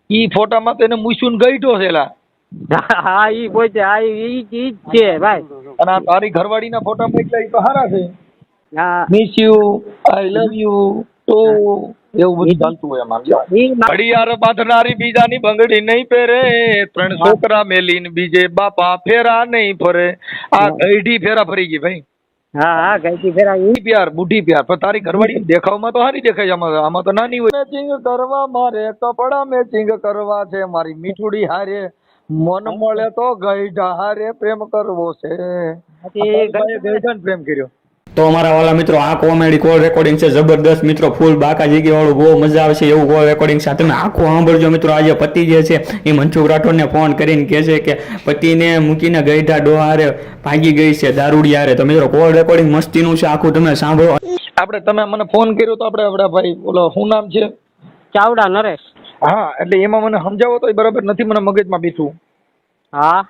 ઈ ફોટામાં તો એને મૂછું ગઈઢો છે એલા. હા ઈ પોતે હા ઈ જ છે ભાઈ. અને આ તારી ઘરવાળીના ફોટામાં એટલે ઈ તો હારા છે. હા miss you, I love you, તો એવું બધું ચાલતું હોય એમાં. ઘડિયાળ બાંધનારી બીજાની બંગડી નહીં પહેરે, 3 છોકરા મેલીને બીજે બાપા ફેરા નહીં ફરે. આ ગઈઢી ફેરા ફરી ગઈ ભાઈ. હા હા ગઈઢી ફેરા ઈ પ્યાર બુઢી પ્યાર. પણ તારી ઘરવાળી દેખાવમાં તો સારી દેખાય છે. આમાં તો નાની હોય. મેચિંગ કરવા મારે કપડા મેચિંગ કરવા છે, મારી મીઠુડી હારે મન મળે તો ગઈઢા હારે પ્રેમ કરવો છે. ગઈઢાને પ્રેમ કર્યો. તો અમારા વાલા મિત્રો, આ કોમેડી કોલ રેકોર્ડિંગ છે જબરદસ્ત મિત્રો, ફૂલ બાકા જીગી વાળું, બહુ મજા આવશે એવું કોલ રેકોર્ડિંગ છે. તમે આખું સાંભળજો મિત્રો. આજે પતિ જે છે એ મનસુખ રાઠોડને ફોન કરીને કહે છે કે પતિને મૂકીને ગઈઢા ડોહારે ભાગી ગઈ છે દારૂડિયારે. તો મિત્રો કોલ રેકોર્ડિંગ મસ્તીનું છે, આખું તમે સાંભળો. આપણે તમે મને ફોન કર્યો તો આપણે ભાઈ બોલો શું નામ છે? ચાવડા નરેશ. હા, એટલે એમાં મને સમજાવો તો બરાબર નથી મને મગજમાં બેઠું. હા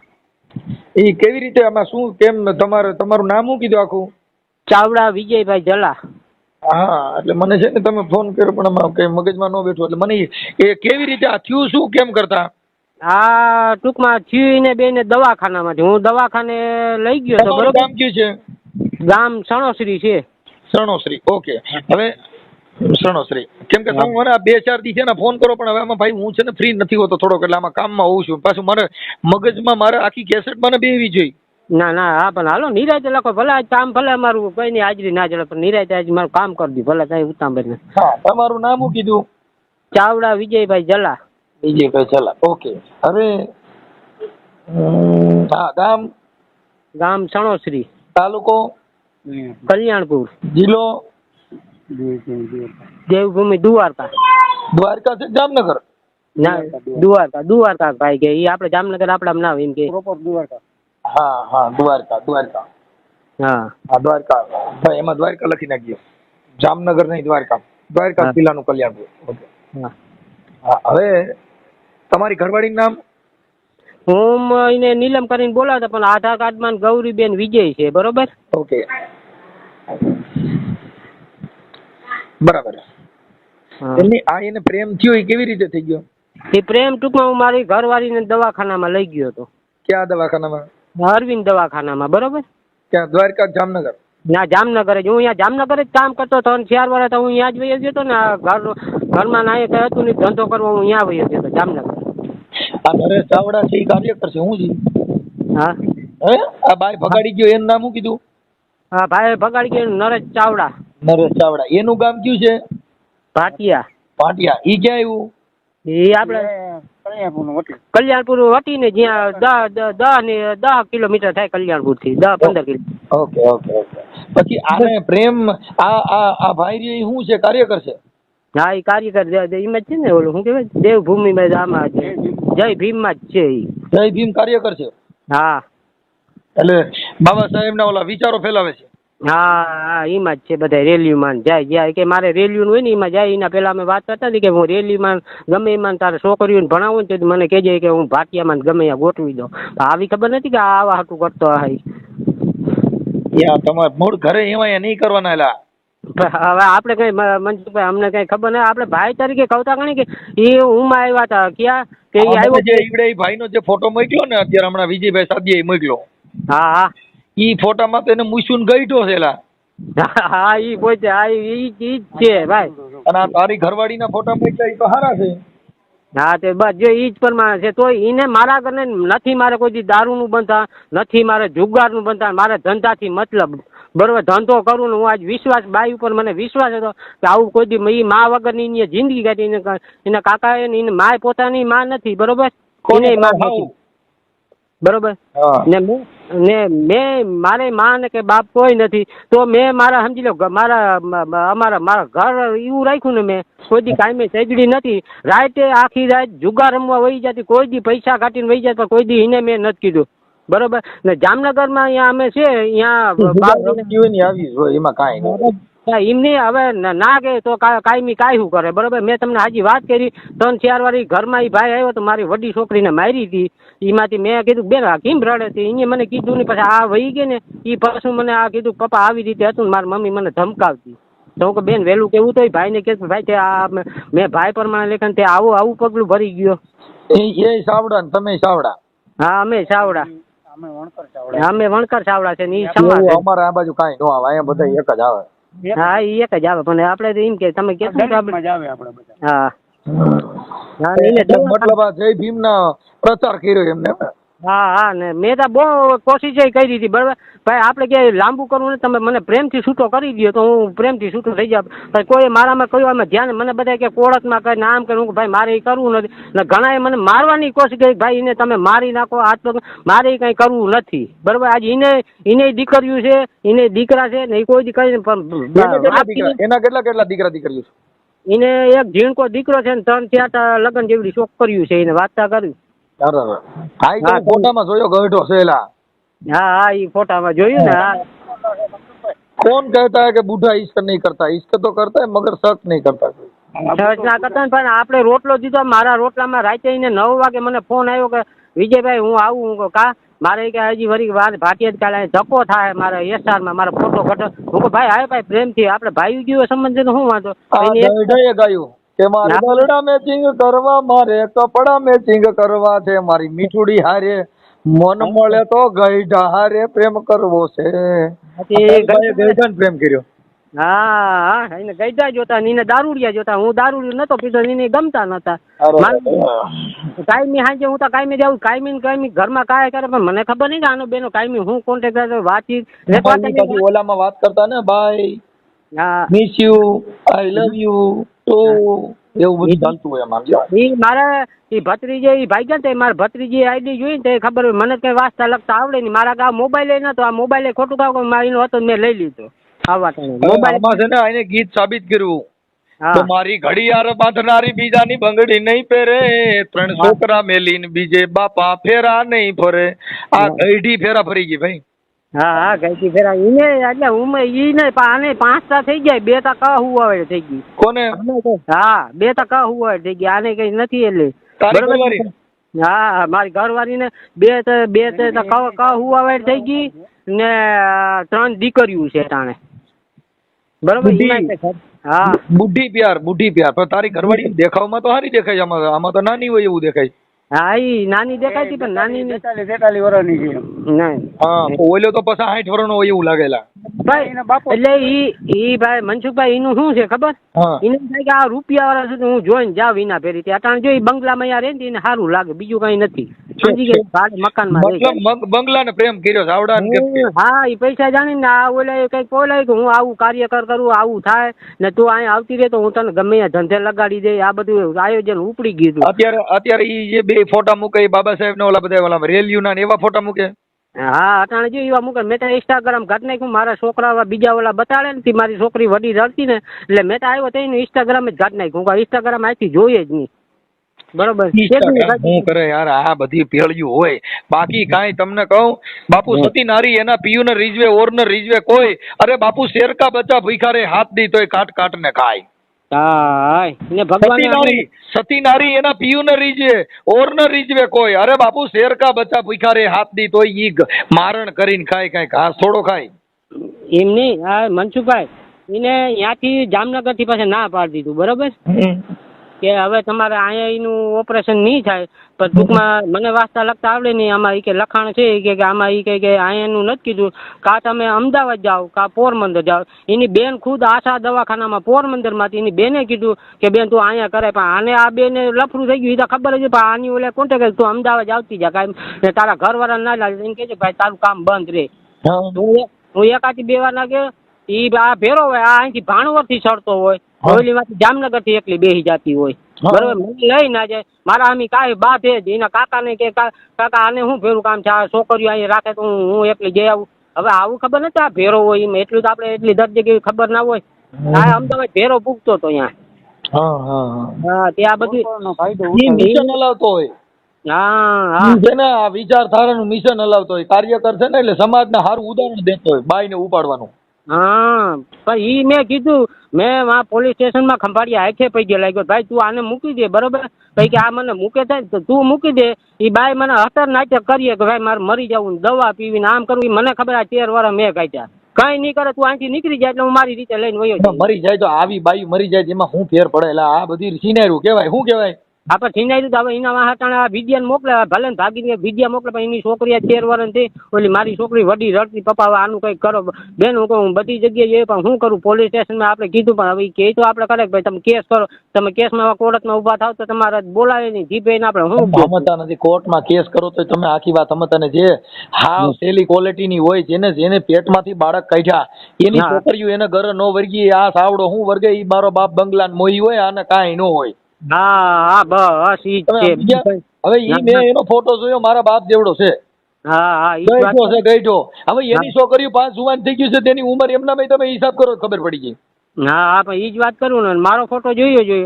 એ કેવી રીતે આમાં શું કેમ તમારું નામ શું કીધું આખું? ચાવડા વિજયભાઈ ઝલા. હા, એટલે મને છે ને તમે ફોન કર્યો પણ આમાં કઈ મગજમાં ન બેઠું. એટલે મને એ કેવી રીતે આ થયું શું કેમ કરતા? આ ટૂંકમાં થયું ને બેને દવાખાનામાંથી હું દવાખાને લઈ ગયો તો બરોબર. ગામ કયું છે? ગામ સણોસરી છે. સણોસરી, ઓકે. હવે સણોસરી કેમ કે તમે મને આ 2-4 દી છે ને ફોન કરો, પણ હવે આમાં ભાઈ હું છે ને ફ્રી નથી હોતો થોડોક, એટલે આમાં કામમાં હોઉં છું. પાછું મને મગજમાં મારે આખી કેસેટ મને બેવી જોઈએ. ના ના હા પણ હાલો નિરાતે લખો, ભલે આજ કામ ભલે અમારું કઈ ની હાજરી ના ચડે પણ નિરાતે આજ મારું કામ કરી દી ભલે કઈ ઉતાંબર. હા, તમારું નામ શું કીધું? ચાવડા વિજયભાઈ ઝલા. વિજયભાઈ ઝલા, ઓકે. હવે હા, ગામ? ગામ સણોસરી, તાલુકો કલ્યાણપુર, જિલ્લો દેવભૂમિ દ્વારકા. દ્વારકા છે જામનગર? ના દ્વારકા ભાઈ કે ઈ આપણે જામનગર આપડા ના હોય એમ કે દ્વારકા. હા હા, દ્વારકા. હા હા, દ્વારકા ભાઈ, એમાં દ્વારકા લખી નાખજો. જામનગર નહીં, દ્વારકા જિલ્લાનું કલ્યાણપુર. ઓકે. હા, હવે તમારી ઘરવાળીનું નામ? હું એને નીલમ કરીને બોલાવતા પણ આધાર કાર્ડમાં ગૌરીબેન વિજય છે બરોબર. ઓકે, બરાબર. એને પ્રેમ થયો એ કેવી રીતે થઈ ગયો? એ પ્રેમ ટૂંકમાં હું મારી ઘરવાળીને દવાખાનામાં લઈ ગયો હતો. ક્યાં દવાખાનામાં? અરવિંદ દવાખાનામાં બરોબર. ક્યાં, દ્વારકા જામનગર? ના જામનગર જ. હું અહીંયા જામનગર જ કામ કરતો હતો. 4 વર્ષ હું અહીંયા જ વહી ગયો હતો ને. ઘરમાં ના કઈ હતું નહીં, ધંધો કરવા હું અહીંયા વહી ગયો હતો જામનગર. આ નરેશ ચાવડા છે એ કાર્યકર છે હું જી? હા હે, આ બાય ભગાડી ગયો એનું નામ શું કીધું? હા ભાઈ ભગાડી ગયો નરેશ ચાવડા. નરેશ ચાવડા. એનું ગામ કયું છે? ભાટિયા. ભાટિયા. ઈ ક્યાં આવ્યું? એ આપણે કલ્યાણપુર વટી ને જ્યાં 10 કિલોમીટર થાય કલ્યાણપુર થી, 10-15 કિલોમીટર. ઓકે. પછી આને પ્રેમ આ ભાઈ રે શું છે, કાર્યકર છે? હા એ કાર્યકર એમાં છે ને, ઓલું શું કહેવાય દેવભૂમિ માં આમાં જય ભીમ માં જ છે. જય ભીમ કાર્યકર છે? હા, એટલે બાબા સાહેબ ના ઓલા વિચારો ફેલાવે છે? હા એમાં જ છે બધા. રેલીમાં જાય કે મારે રેલીયું હોય ને એમાં જાય. એના પેલા અમે વાત કરતા હતી કે હું રેલીમાં ગમે એમાં તારે છોકરીઓને ભણાવું ને તો મને કહેજે કે હું ભાટિયામાં ગમે ત્યાં ગોઠવી દઉં. આવી ખબર નથી કે આવા હાટું કરતો હોય. તમારે મૂળ ઘરે એમાં નહીં કરવાના. એલા હવે આપણે કઈ મનસુખભાઈ અમને કઈ ખબર નહીં. આપણે ભાઈ તરીકે કહતા ગણી કે એ હું આવ્યા હતા ક્યાં કે આવ્યો ભાઈ નો જે ફોટો મોકલ્યો ને અત્યારે હમણાં વિજયભાઈ સાદીએ મોકલ્યો. હા ઈ ફોટામાં તો એને મૂછું ગઈઢો છે એલા. હા ઈ પોતે હા ઈ જ છે ભાઈ. અને આ તારી ઘરવાળીના ફોટા મોકલ્યા ઈ તો સારા છે. હા તે બસ જો ઈ જ પ્રમાણે છે. તો એને મારા ઘરને નથી મારે કોઈ દી દારૂનું બંધા નથી, મારે જુગારનું બંધા, મારે ધંધાથી મતલબ બરોબર. ધંધો કરું ને હું આજ વિશ્વાસ બાઈ ઉપર મને વિશ્વાસ હતો કે આવું કોઈ દી મા વગરની એની જિંદગી કાઢી. એના કાકા એને માય પોતાની માં નથી બરોબર, એને માં નથી બરોબર. ને મેં મારે માં ને કે બાપ કોઈ નથી. તો મેં મારા સમજી લો મારા ઘર એવું રાખ્યું ને. મેં કોઈ દી કાંઈ મેં સગડી નથી. રાતે આખી રાત જુગાર રમવા વહી જતી, કોઈ દી પૈસા કાઢીને વહી જાય પણ કોઈ દી એને મેં નથી કીધું બરોબર. ને જામનગરમાં અહીંયા અમે છે એમને હવે ના કે તો કાયમી કાયવું કરે બરોબર. મેં તમને હાજી વાત કરી 3-4 વાર ઘરમાં એ ભાઈ આવ્યો તો મારી વડી છોકરીને મારી હતી. એમાંથી મેં કીધું બેન કેમ રડે છે, એને મને કીધું નહીં. પછી આ વહી ગઈ ને એ પાછું મને આ કીધું પપ્પા આવી રીતે હતું ને મારી મમ્મી મને ધમકાવતી. તો હું કે બેન વહેલું કેવું તો ભાઈને કે ભાઈ તે આ મેં ભાઈ પ્રમાણે લેખન તે આવું પગલું ભરી ગયો. એ સાવડા ને તમે સાવડા. હા અમે સાવડા. અમે વણકર સાવડા છે ને ઈ સમાજ એવું અમારે આ બાજુ કાંઈ ન આવે, અહીંયા બધા એક જ આવે. હા ઈ એક જ આવે પણ આપણે તો એમ કે તમે કેસો હા હા એને મતલબ આ જય ભીમ ના પ્રચાર કર્યો એમને. હા હા ને મેં તો બહુ કોશિશ કરી હતી બરાબર ભાઈ આપણે કે લાંબુ કરવું ને તમે મને પ્રેમથી છૂટો કરી દો તો હું પ્રેમથી છૂટો થઈ જાવ. કોઈ મારામાં કયું આમાં ધ્યાન મને બધા કે કોળતમાં કઈ આમ કરું ભાઈ મારે એ કરવું નથી ને ઘણાએ મને મારવાની કોશિશ કરી ભાઈ એને તમે મારી નાખો હાથ પગ મારે કઈ કરવું નથી બરાબર. આજે એને દીકરીઓ છે એને દીકરા છે ને એ કોઈ દીકરી એના કેટલા દીકરા દીકરીઓ છે? એને એક ઝીણકો દીકરો છે ને 3-4 લગ્ન જેવડી શોખ કર્યું છે એને વાર્તા કર્યું. ફોટામાં જોયો ગઢો સેલા. હા હા એ ફોટામાં જોયું ને. હા कौन कहता है कि बूढ़ा इश्क नहीं करता? इश्क तो करता है मगर शक नहीं करता. સર્ચ ના કરતા ને પણ આપણે રોટલો દીધો મારા રોટલામાં રાતે એને 9 વાગે મને ફોન આવ્યો કે વિજયભાઈ હું આવું. હું કહું કા મારે કે હજી વળી વાર ભાટિયા જ કાલે ધક્કો થાય મારા એસઆરમાં મારા ફોટો ઘટો. હું કહું ભાઈ ભાઈ પ્રેમથી આપણે ભાઈ ગયો સંબંધ શું વાંધો. ગાયું કે મારે ગલડા મેચિંગ કરવા મારે કપડા મેચિંગ કરવા છે મારી મીઠુડી હારે મન મળે તો ગઈઢા હારે પ્રેમ કરવો છે. ગઈઢાને પ્રેમ કર્યો. હા હા એને ગઈઢા જોતા ને એને દારૂડિયા જોતા. હું દારૂડિયો નતો પીતો એને ગમતા નતા. કાયમી હાંજે હું તો કાયમી જાઉં કાયમી ઘરમાં કાય કરે પણ મને ખબર નહીં કે આનો બેનો કાયમી હું કોન્ટેક્ટ વાતચીત ઓલામાં વાત કરતા ને ભાઈ હા miss you I love you તો એવું બધું ચાલતું હોય એમાં. ઈ મારે ઈ ભત્રીજે ઈ ભાઈ ગયા મારા ભત્રીજી આઈડી જોઈ ને તે ખબર હોય મને કઈ વાંચતા લખતા આવડે નહીં. મારા ગામ મોબાઈલ નતો આ મોબાઈલ ખોટું કામ મારીનો હતો મેં લઈ લીધો. આવા મોબાઈલ છે ને એને ગીત સાબિત કર્યું તો મારી ઘડિયાળ બાંધનારી બીજાની બંગડી નહીં પહેરે 3 છોકરા મેલીને બીજે બાપા ફેરા નહીં ફરે. આ ગઈઢી ફેરા ફરી ગઈ ભાઈ. હા હા ગઈઢી ફેરા ઈને એટલે હું ઈ ને આને 5 થઈ જાય 2 તો કહુવાવે થઈ ગઈ. કોને? હા 2 તો કહુવાવે થઈ ગઈ આને કઈ નથી એટલે. હા મારી ઘરવાળી ને 2 તો કહુવાવે થઈ ગઈ ને 3 દીકરીઓ છે તાણે બરોબર. હા બુઢી પ્યાર પણ તારી ઘરવાળી દેખાવમાં તો સારી દેખાય છે. આમાં તો નાની હોય એવું દેખાય. હા ઈ નાની દેખાય છે પણ નાની 43 વર્ષની છે. નહીં હા ઓલો તો પછી 60 વર્ષનો હોય એવું લાગેલા ભાઈ. એટલે ઈ ભાઈ મનસુખભાઈ એનું શું છે ખબર? એને થાય કે આ રૂપિયા વાળા સુધી હું જોઈને જાવ વિના ફેરી ત્યાં અટાણે જો બંગલામાં યાર એને સારું લાગે બીજું કઈ નથી. સમજી ગયા ભાડે મકાનમાં બંગલાને પ્રેમ કર્યો આવડા. હા ઈ પૈસા જાણીને આ ઓલા કઈક બોલાય કે હું આવું કાર્યકર કરું આવું થાય ને તું અહીંયા આવતી રહે તો હું તને ગમે ત્યાં ધંધે લગાડી દે. આ બધું આયોજન ઉપડી ગયું. અત્યારે ઈ જે 2 ફોટા મૂકે બાબા સાહેબ ને ઓલા બધા ઓલા રેલીઓના એવા ફોટા મૂકે. હા અટાણે જો એવા મૂકે. મેં તો ઇન્સ્ટાગ્રામ ઘટ નાખ્યું મારા છોકરા બીજા ઓલા બતાડે ને મારી છોકરી વડી રડતી ને એટલે મેં તો આવ્યો તો એનું ઇન્સ્ટાગ્રામ જ ઘટ નાખ્યું. ઇન્સ્ટાગ્રામ આથી જોઈએ જ નહીં બરોબર. શું કરે યાર આ બધી પેળ્યું હોય બાકી કાંઈ તમને કહું બાપુ સતી નારી એના પિયુ ને રીઝવે ઓર ને રીઝવે કોઈ. અરે બાપુ શેર કા બચ્ચા ભૂખા રે હાથ દી તોય કાટ ને ખાય. સતી નારી એના પિયુ ને રીઝવે ઓર ને રીઝવે કોઈ. અરે બાપુ શેર કા બચ્ચા ભૂખા રે હાથ દી તોય ઈ મારણ કરીને ખાય કઈ ઘાસ થોડો ખાય. એમ નહીં આ મનસુખભાઈ એને ત્યાંથી જામનગર થી પાસે ના પાડી દીધું બરોબર કે હવે તમારે અહીંયા એનું ઓપરેશન નહીં થાય પણ ટૂંકમાં મને વાંચતા લખતા આવડે નહીં. આમાં એ કે લખાણ છે કે આમાં એ કે અહીંયાનું નથી કીધું કાં તમે અમદાવાદ જાઓ કાં પોરબંદર જાઓ. એની બેન ખુદ આશા દવાખાનામાં પોરબંદરમાંથી એની બેને કીધું કે બેન તું અહીંયા કરે પણ આને આ બેને લફરું થઈ ગયું એ તો ખબર જ પણ આની ઓલે કોન્ટેક્ટ તું અમદાવાદ આવતી જા કાંઈ તારા ઘરવાળા ના લાગે એને કહે ભાઈ તારું કામ બંધ રહે. હું એકાથી 2 વાર લાગે એ આ ભેરો હોય આ અહીંથી ભાણવરથી ચડતો હોય ઓલી માંથી જામનગર થી એકલી બેસી જતી હોય બરોબર. મને લઈ ના જાય મારા આમી કાંઈ બાપ છે એના કાકા ને કે કાકા આને શું ભેરું કામ છે આ છોકરીઓ અહીં રાખે તો હું એકલી જઈ આવું. હવે આવું ખબર નથી આ ભેરો હોય એમ એટલું તો આપણે એટલી દરેક જગ્યાએ ખબર ના હોય. આ અમદાવાદ ભેરો પૂગતો હતો ત્યાં. હા ત્યાં બધું મિશન હલાવતો હોય. હા છે ને આ વિચારધારાનું મિશન હલાવતો હોય કાર્યકર છે ને એટલે સમાજને સારું ઉદાહરણ દેતો હોય બાઈને ઉપાડવાનું. હા પણ ઈ મેં કીધું મેં આ પોલીસ સ્ટેશનમાં ખંભાળિયા હાથે પૈ ગયા લાગ્યો ભાઈ તું આને મૂકી દે બરોબર. ભાઈ કે આ મને મૂકે થાય તો તું મૂકી દે. એ બાઈ મને હતર નાટક કરીએ કે ભાઈ મારે મરી જવું દવા પીવીને આમ કરવું મને ખબર આ 13 વર્ષ મેં કાઢ્યા કઈ નહીં કરે તું અહીંથી નીકળી જાય એટલે હું મારી રીતે લઈને વયો જઈશ. મરી જાય તો આવી બાઈ મરી જાય એમાં શું ફેર પડે? એટલે આ બધી સિનેરું કેવાય, શું કેવાય? આપણે છીનાઈ દીધું. હવે એના વાહટાણે આ વિદ્યાને મોકલે, ભલે ને ભાગીને વિદ્યા મોકલે, પણ એની છોકરી આ 13 વર્ષની ઓલી મારી છોકરી વડી રડતી, પપ્પા હવે આનું કંઈક કરો. બેન હું કહું બધી જગ્યાએ જઈએ પણ શું કરું? પોલીસ સ્ટેશનમાં આપણે કીધું પણ હવે કે તો આપણે કરે કે ભાઈ તમે કેસ કરો, તમે કેસમાં કોર્ટમાં ઊભા થાવ તો તમારે બોલાવે નહીં, જીભે આપણે શું સમજતા નથી. કોર્ટમાં કેસ કરો તો તમે આખી વાત સમજતા ને. જે હાવ સેલી ક્વોલિટીની હોય, જેને પેટમાંથી બાળક કાઢ્યા એની હા. છોકરીઓ એને ઘરે નો વર્ગી, આ સાવડો હું વર્ગે, ઈ મારો બાપ બંગલાન મોહી હોય, આને કાંઈ ન હોય. હા હા બસ ઈ જ તમે છે. સમજ્યા? હવે ઈ મેં એનો ફોટો જોયો, મારા બાપ જેવડો છે, હા હા ઈ જ વાત ગઈઢો છે, ગઈઢો. હવે એની છોકરીઓ 5 જુવાન થઈ ગયું છે, તેની ઉંમર એમના તમે હિસાબ કરો તો ખબર પડી ગઈ. હા હા પણ ઈ જ વાત કરું ને, મારો ફોટો જોયો.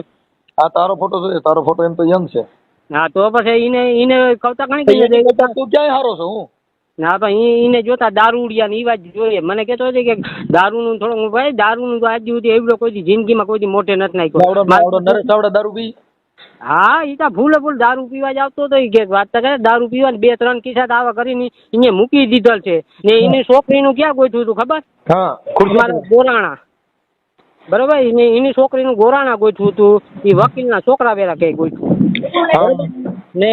આ તારો ફોટો જોઈએ, તારો ફોટો એમ તો યંગ છે. હા તો પછી એને કવતા ઘણી તો એની કઈ કરતા તું ક્યાંય હારો છો? હું હા પણ એને જોતા દારૂડિયા ને ઈ વાત જોઈએ. મને કહેતો હતો કે દારૂનું થોડું, ભાઈ દારૂનું તો આજ સુધી એવડો કોઈ દી જિંદગીમાં કોઈ દી મોઢે નથી આવડો નાખ્યો. નરેશ આવડો દારૂ પી? હા ઈ તો ભૂલે ભૂલ દારૂ પીવા જ આવતો હતો. ઈ કે વાત તો કરે દારૂ પીવા 2-3 કિસ્સા તો આવા કરીને એને મૂકી દીધેલ છે. ને એની છોકરીનું ક્યાં ગોઠવ્યું હતું ખબર? હા, અમારા ગોરાણા, બરોબર, એની છોકરીનું ગોરાણા ગોઠવું હતું. એ વકીલના છોકરા વેરા કઈ ગોઠવું ને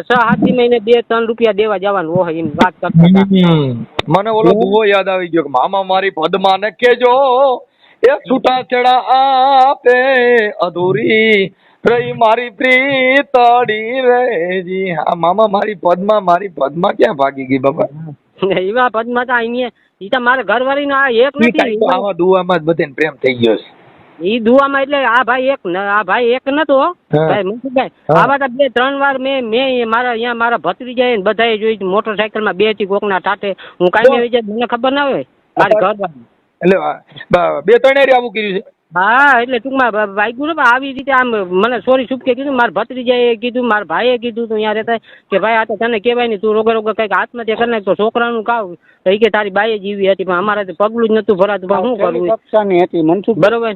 6-7 મહિને 2-3 રૂપિયા દેવા જવાનું હોય એમ વાત કરતા હતા. મને ઓલો દુવો યાદ આવી ગયો કે મામા મારી પદ્માને કેજો એ છૂટાછેડા આપે અધૂરી રહી મારી પ્રીતડી રેજી. હા, મામા મારી પદ્મા ક્યાં ભાગી ગઈ બાબા? એવા પદમાં તો અહીંયા ઈ તો મારા ઘરવાળી આ એક નથી. આવા દુવામાં જ બધાને પ્રેમ થઈ ગયો છે. ઈ દુવામાં એટલે આ ભાઈ એક નતો ભાઈ મનસુખભાઈ. આવા તો 2-3 વાર મેં મારા અહીંયા મારા ભત્રીજાએ બધાએ જોઈ મોટરસાયકલમાં 2 થી કોકના ટાટે. હું કાંઈ આવી જાય મને ખબર ના હોય મારી ઘરવાળી. એટલે 2-3 એરી આવું કર્યું છે. હા એટલે ટૂંકમાં વાગ્યું ને આવી રીતે આમ મને સોરી છૂપકે કીધું. મારા ભત્રીજાએ કીધું, મારા ભાઈએ કીધું તું અહીંયા રહેતા કે ભાઈ આ તો તને કહેવાય નહીં, તું રોગે કંઈક આત્મહત્યા કરી નાખ તો છોકરાનું કાવ. તો ઈ કે તારી બાઈએ જીવી હતી પણ અમારે તો પગલું જ નતું ભરાતું. પણ શું કરવું કક્ષાની હતી મનસુખ, બરોબર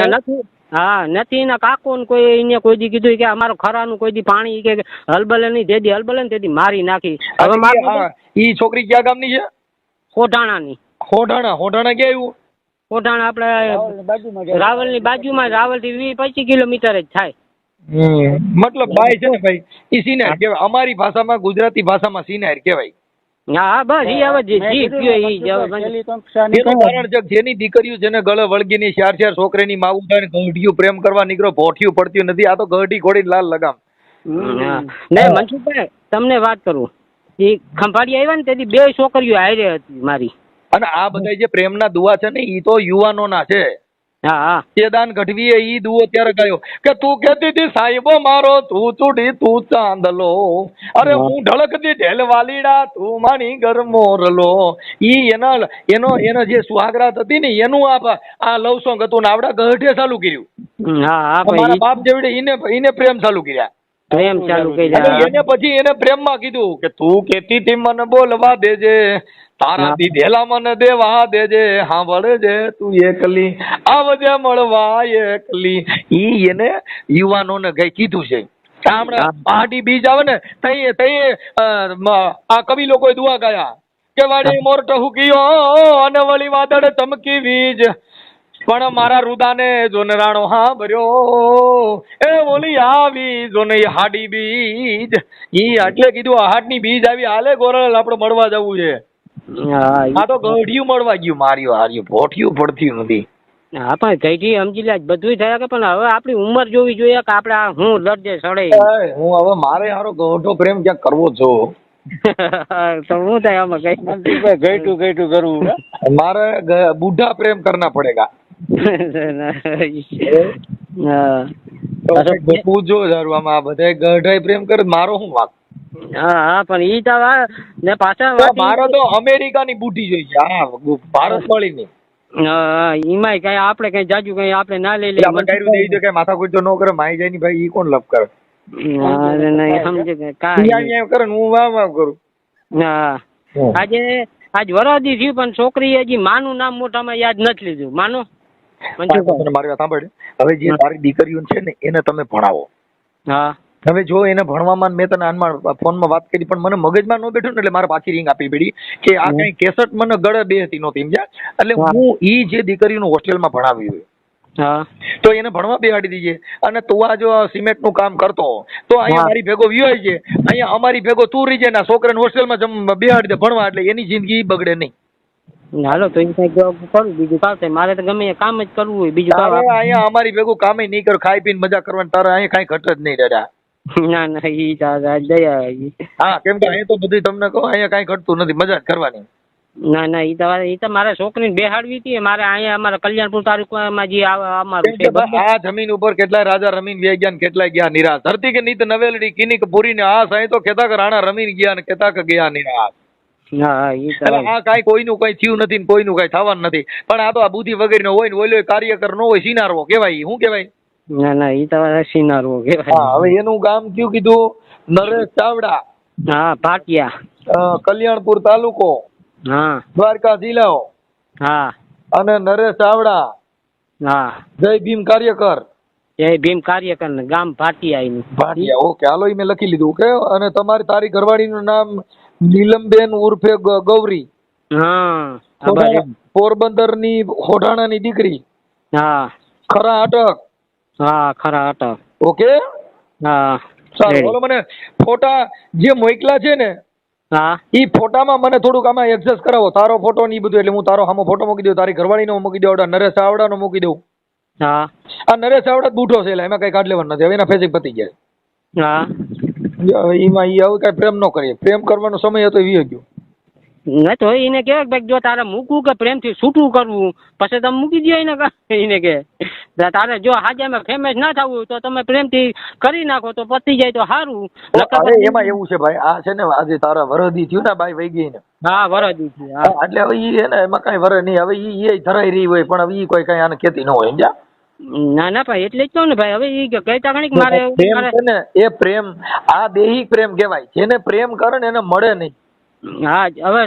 નથી. હા નથી એના કાકો ને કોઈ એને કોઈ દી કીધું કે અમારો ખરાનું કોઈ દી પાણી કે હલબલે નહીં, જેદી હલબલે ને તેથી મારી નાખી. હવે મારે ઈ છોકરી ક્યાં ગામની છે? કોઢાણાની. હોઢાણા ક્યાં આવ્યું? કોઢાણા આપણે રાવલની બાજુમાં, રાવલથી 20-25 કિલોમીટર જ થાય. મતલબ ભાઈ છે ને ભાઈ, ઈ સિનાર કહેવાય અમારી ભાષામાં, ગુજરાતી ભાષામાં સિનાર કહેવાય. હા બસ ઈ હવે જીત ગયો ઈ જ હવે. એનું કારણ છે જેની દીકરીઓ જેને ગળે વળગીની 4 છોકરીની માવું થાય ને ગઢિયું પ્રેમ કરવા નીકળો, ભોઠિયું પડતું નથી. આ તો ગઢી ઘોડી લાલ લગામ. ને મનસુખભાઈ તમને વાત કરું, ઈ ખંભાળી આવ્યા ને તેથી 2 છોકરીઓ હારે હતી મારી. અને આ બધા જે પ્રેમના દુઆ છે ને ઈ તો યુવાનોના છે. હા હા તેદાન ગઢવીએ ઈ દુઓ ત્યારે ગાયો કે તું કહેતી હતી સાહેબો મારો તું ચૂડી તું ચાંદલો, અરે હું ઢળકતી ઢેલ વાલીડા તું માણી ગરમોરલો. ઈ એનો જે સુહાગરાત હતી ને એનું આ લવ સોંગ હતું ને આવડા ગઢે ચાલુ કર્યું. હા હા મારા બાપ જેવડે એને પ્રેમ ચાલુ કર્યા. પ્રેમ ચાલુ કર્યા. એને પછી એને પ્રેમમાં કીધું કે તું કેતી હતી મને બોલવા દેજે, તારા દીધેલા મને દેવા દેજે, સાંભળજે તું એકલી આવજે મળવા એકલી. ઈ એને યુવાનોને કઈ કીધું છે. હમણાં પહાડી બીજ આવે ને તઈ આ કવિ લોકોએ દુઆ ગાયા કે વાડી મોરટ હુકિયો અને વળી વાદળ ચમકી વીજ, પણ મારા રુદાને જોનરાણો હાંભર્યો એ ઓલી આવી જોને હાડી બીજ. ઈ એટલે કીધું હાડની બીજ આવી હાલે ગોરલ આપણે મળવા જવું છે. આ તો ગઢિયું મળવા ગયું, માર્યું હાર્યું, ભોઠિયું પડતું નથી. હા પણ કઈથી સમજી લે બધું થયા કે પણ હવે આપણી ઉંમર જોવી જોઈએ કે આપણે હું દર્જે સડે. હું હવે મારે હારો ગઢો પ્રેમ ક્યાંક કરવો છો તો હું થાય આમાં કઈ ગઈટું કરવું મારે બુઢા પ્રેમ કરના પડેગા. પૂછો સારું આમાં આ બધા ગઢાઈ પ્રેમ કરે મારો શું વાંક? હા હા પણ ઈ તો ને પાછા મારો તો અમેરિકાની બુઢી જોઈ છે, હા ભારત વાળીની. એમાંય કઈ આપણે કઈ જાજુ કઈ આપણે ના લઈ આપણે કાયરું દઈ દે કે માથા કોઈ તો ન કરે, માઈ જાય ની ભાઈ ઈ કોણ લપ કરે? સમજે કાંઈ કરે ને હું વાવ કરું. હા આજ વરાદી થયું પણ છોકરી હજી માનું નામ મોટામાં યાદ નથી લીધું. માનો મારી વાત સાંભળ, હવે જે તારી દીકરીઓ છે ને એને તમે ભણાવો. હા હવે જો એને ભણવામાં મેં તને આનમાં ફોનમાં વાત કરી પણ મને મગજમાં ન બેઠું ને એટલે મારે પાછી રિંગ આપવી પડી કે આ કઈ કેસેટ મને ગળે બેહતી નહોતી સમજ્યા એટલે હું ઈ જે દીકરીનું હોસ્ટેલમાં ભણાવી હોય હા તો એને ભણવા બેહાડી દીજે અને તું આ જો સિમેન્ટ નું કામ કરતો તો અહીંયા મારી ભેગો વિયો છે અહીંયા અમારી ભેગો તું રહી જાય ને છોકરાને હોસ્ટેલમાં બેહાડી દે ભણવા એટલે એની જિંદગી બગડે નહીં. હાલો તો એ કઈક કરું બીજું કાંઈ મારે તો ગમે એ કામ જ કરવું હોય બીજું તારે કામ અહીંયા અમારી ભેગું કામ નહીં કર ખાઈ પીને મજા કરવાની તારે અહીંયા કાંઈ ઘટ જ નહીં દાદા. ના ના ઈ દયા હા કેમ કે અહીંયા તો બધી તમને કહો અહીંયા કાંઈ ઘટતું નથી મજા જ કરવાની. ના ના ઈ તો મારે છોકરીને બેહાડવી હતી મારે અહીંયા અમારા કલ્યાણપુર તાલુકામાં જે અમારું કેમ કે ભાઈ આ જમીન ઉપર કેટલાય રાજા રમીને વ્યા ગયા ને કેટલાય ગયા નિરાશ ધરતી કે નીત નવેલડી કિનિક પૂરી ને આ સાંઈ તો કેતા કે રાણા રમીને ગયા ને કેતા કે ગયા નિરાશ. હા ઈ તો એટલે આ કાંઈ કોઈનું કઈ થયું નથી ને કોઈનું કઈ થવાનું નથી પણ આ તો આ બુદ્ધિ વગેરેનો હોય ને ઓલો કાર્યકર નો હોય સિનારવો કહેવાય શું કહેવાય. ના ના ઈ તો સિનારવો હા કહેવાય. હવે એનું ગામ કયું કીધું નરેશ ચાવડા હા ભાટિયા કલ્યાણપુર તાલુકો હા દ્વારકા જિલ્લો હા અને નરેશ ચાવડા હા જય ભીમ કાર્યકર જય ભીમ કાર્યકર ને ગામ ભાટિયા એનું ભાટિયા ઓકે હાલો ઈ મેં લખી લીધું ઓકે અને તારી ઘરવાળીનું નામ નીલમબેન ઉર્ફે ગૌરી હા પોરબંદરની હોઢાણાની દીકરી હા ખરા અટક હા ખરા અટક ઓકે હા સારું ઓલો મને ફોટા જે મોકલા છે ને હા ઈ ફોટામાં મને થોડુંક આમાં એડજસ્ટ કરાવો તારો ફોટો ને ઈ બધું એટલે હું તારો સામો ફોટો મૂકી દઉં તારી ઘરવાળીનો મૂકી દઉં નરેશ ચાવડાનો મૂકી દઉં. હા આ નરેશ ચાવડા બૂઢો છે એટલે એમાં કઈ કાઢ લેવાનું નથી હવે એના ફેસિક પતી ગયા હા એમાં ઈ હવે કઈ પ્રેમ ન કરીએ પ્રેમ કરવાનો સમય હતો એ વી ગયો. ના તો એને કે ભાઈ જો તારે મૂકવું કે પ્રેમથી છૂટું કરવું પછી તમે મૂકી દો એને કે તારે જો હાજામાં ફેમસ ના થવું તો તમે પ્રેમથી કરી નાખો તો પતી જાય તો સારું. હવે એમાં એવું છે ભાઈ આ છે ને આજે તારા વરદી થયું ને બાઈ વહી ગઈ ને હા વરદી છે હા એટલે હવે ઈ હે ને એમાં કઈ વર નહીં હવે ઈ ધરાઈ રહી હોય પણ હવે ઈ કોઈ કઈ આને કેતી ન હોય સમજ્યા. ના ના ભાઈ એટલે જ કહું ને ભાઈ હવે ઈ કહેતા ઘણી મારે પ્રેમ છે ને એ પ્રેમ આ દેહિક પ્રેમ કહેવાય જેને પ્રેમ કરે ને એને મળે નહીં. હા હવે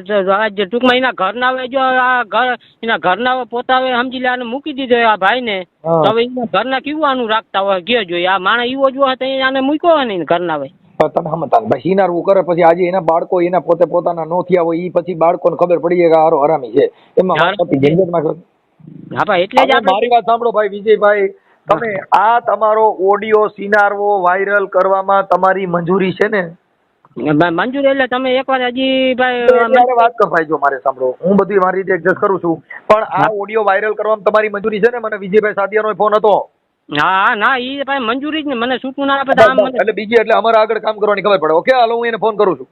ટૂંકમાં એના ઘરના હવે જો આ ઘર એના ઘરના હવે પોતાવે સમજી લે આને મૂકી દીધો આ ભાઈ ને તો હવે એના ઘરના કેવું આનું રાખતા હોય ગયો જોઈએ આ માણસ એવો જો હતો આને મૂક્યો હોય ને ઘરના હવે તમે સમજતા ભાઈ સિનારવું કરે પછી આજે એના બાળકો એના પોતે પોતાના નો થયા હોય ઈ પછી બાળકોને ખબર પડી જાય કે હારો હરામી છે એમાં ઝંઝટમાં. હા ભાઈ એટલે જ મારી વાત સાંભળો ભાઈ વિજયભાઈ તમે આ તમારો ઓડિયો સિનારવો વાયરલ કરવામાં તમારી મંજૂરી છે ને. મંજૂર એટલે તમે એકવાર હજી ભાઈ વાત કર ભાઈ જો મારે સાંભળો હું બધી મારી રીતે એડજસ્ટ કરું છું પણ આ ઓડિયો વાયરલ કરવામાં તમારી મંજૂરી છે ને. મને વિજયભાઈ સાદિયાનો ફોન હતો. હા ના ઈ ભાઈ મંજૂરી જ ને મને છૂટું ના આપે એટલે બીજી એટલે અમારે આગળ કામ કરવાની ખબર પડે. ઓકે હાલો હું એને ફોન કરું છું.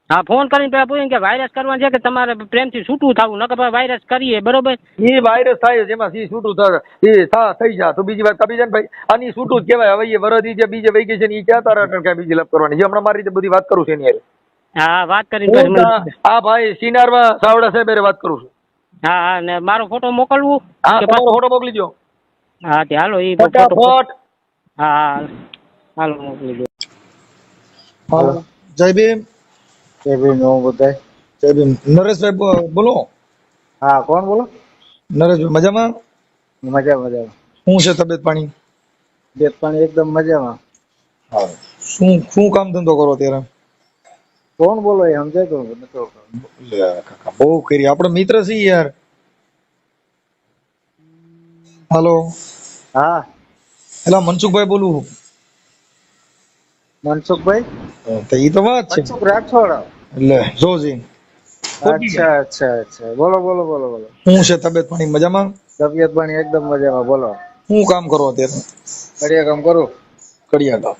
હા ફોન કરીને પેલા પૂછ્યું કે વાયરસ કરવાનું છે કે તમારે પ્રેમથી છૂટું થવું નકર વાયરસ કરીએ બરોબર. એ વાયરસ થાય જેમાં સી છૂટું થાય થઈ જા તો બીજી વાત કાપી જાય ને ભાઈ આની છૂટું જ કહેવાય. હવે એ વરદી જે બીજે વહી ગઈ છે ને એ ક્યાં તારા કઈ બીજી લપ કરવાની જે હમણાં મારી રીતે બધી વાત કરું છું એની હારે. હા વાત કરીને હા ભાઈ સિનારમાં સાવડા સાહેબ વાત કરું છું. હા હા ને મારો ફોટો મોકલવું. હા તમારો ફોટો મોકલી દો. હા તે હાલો એ ફટાફટ. હા હાલો મોકલી દો. હાલો જય ભીમ. જય ભીમ હું બધાય. જય ભીમ. નરેશભાઈ બોલો. હા કોણ બોલો? નરેશભાઈ મજામાં? મજામાં. શું છે તબિયત પાણી? તબિયત પાણી એકદમ મજામાં. હા શું કામ ધંધો કરો ત્યારે? કોણ બોલો એ સમજાય તો નતો. કાકા બહુ કરી આપણો મિત્ર છે યાર. હાલો. હા એલા મનસુખભાઈ બોલું. મનસુખભાઈ તો ઈ તો વાત છે. મનસુખ રાઠોડ. એટલે જોજી. અચ્છા બોલો શું છે તબિયત પાણી મજામાં? તબિયત પાણી એકદમ મજામાં. બોલો શું કામ કરો અત્યારે? કડિયા કામ કરું. કડિયા કામ.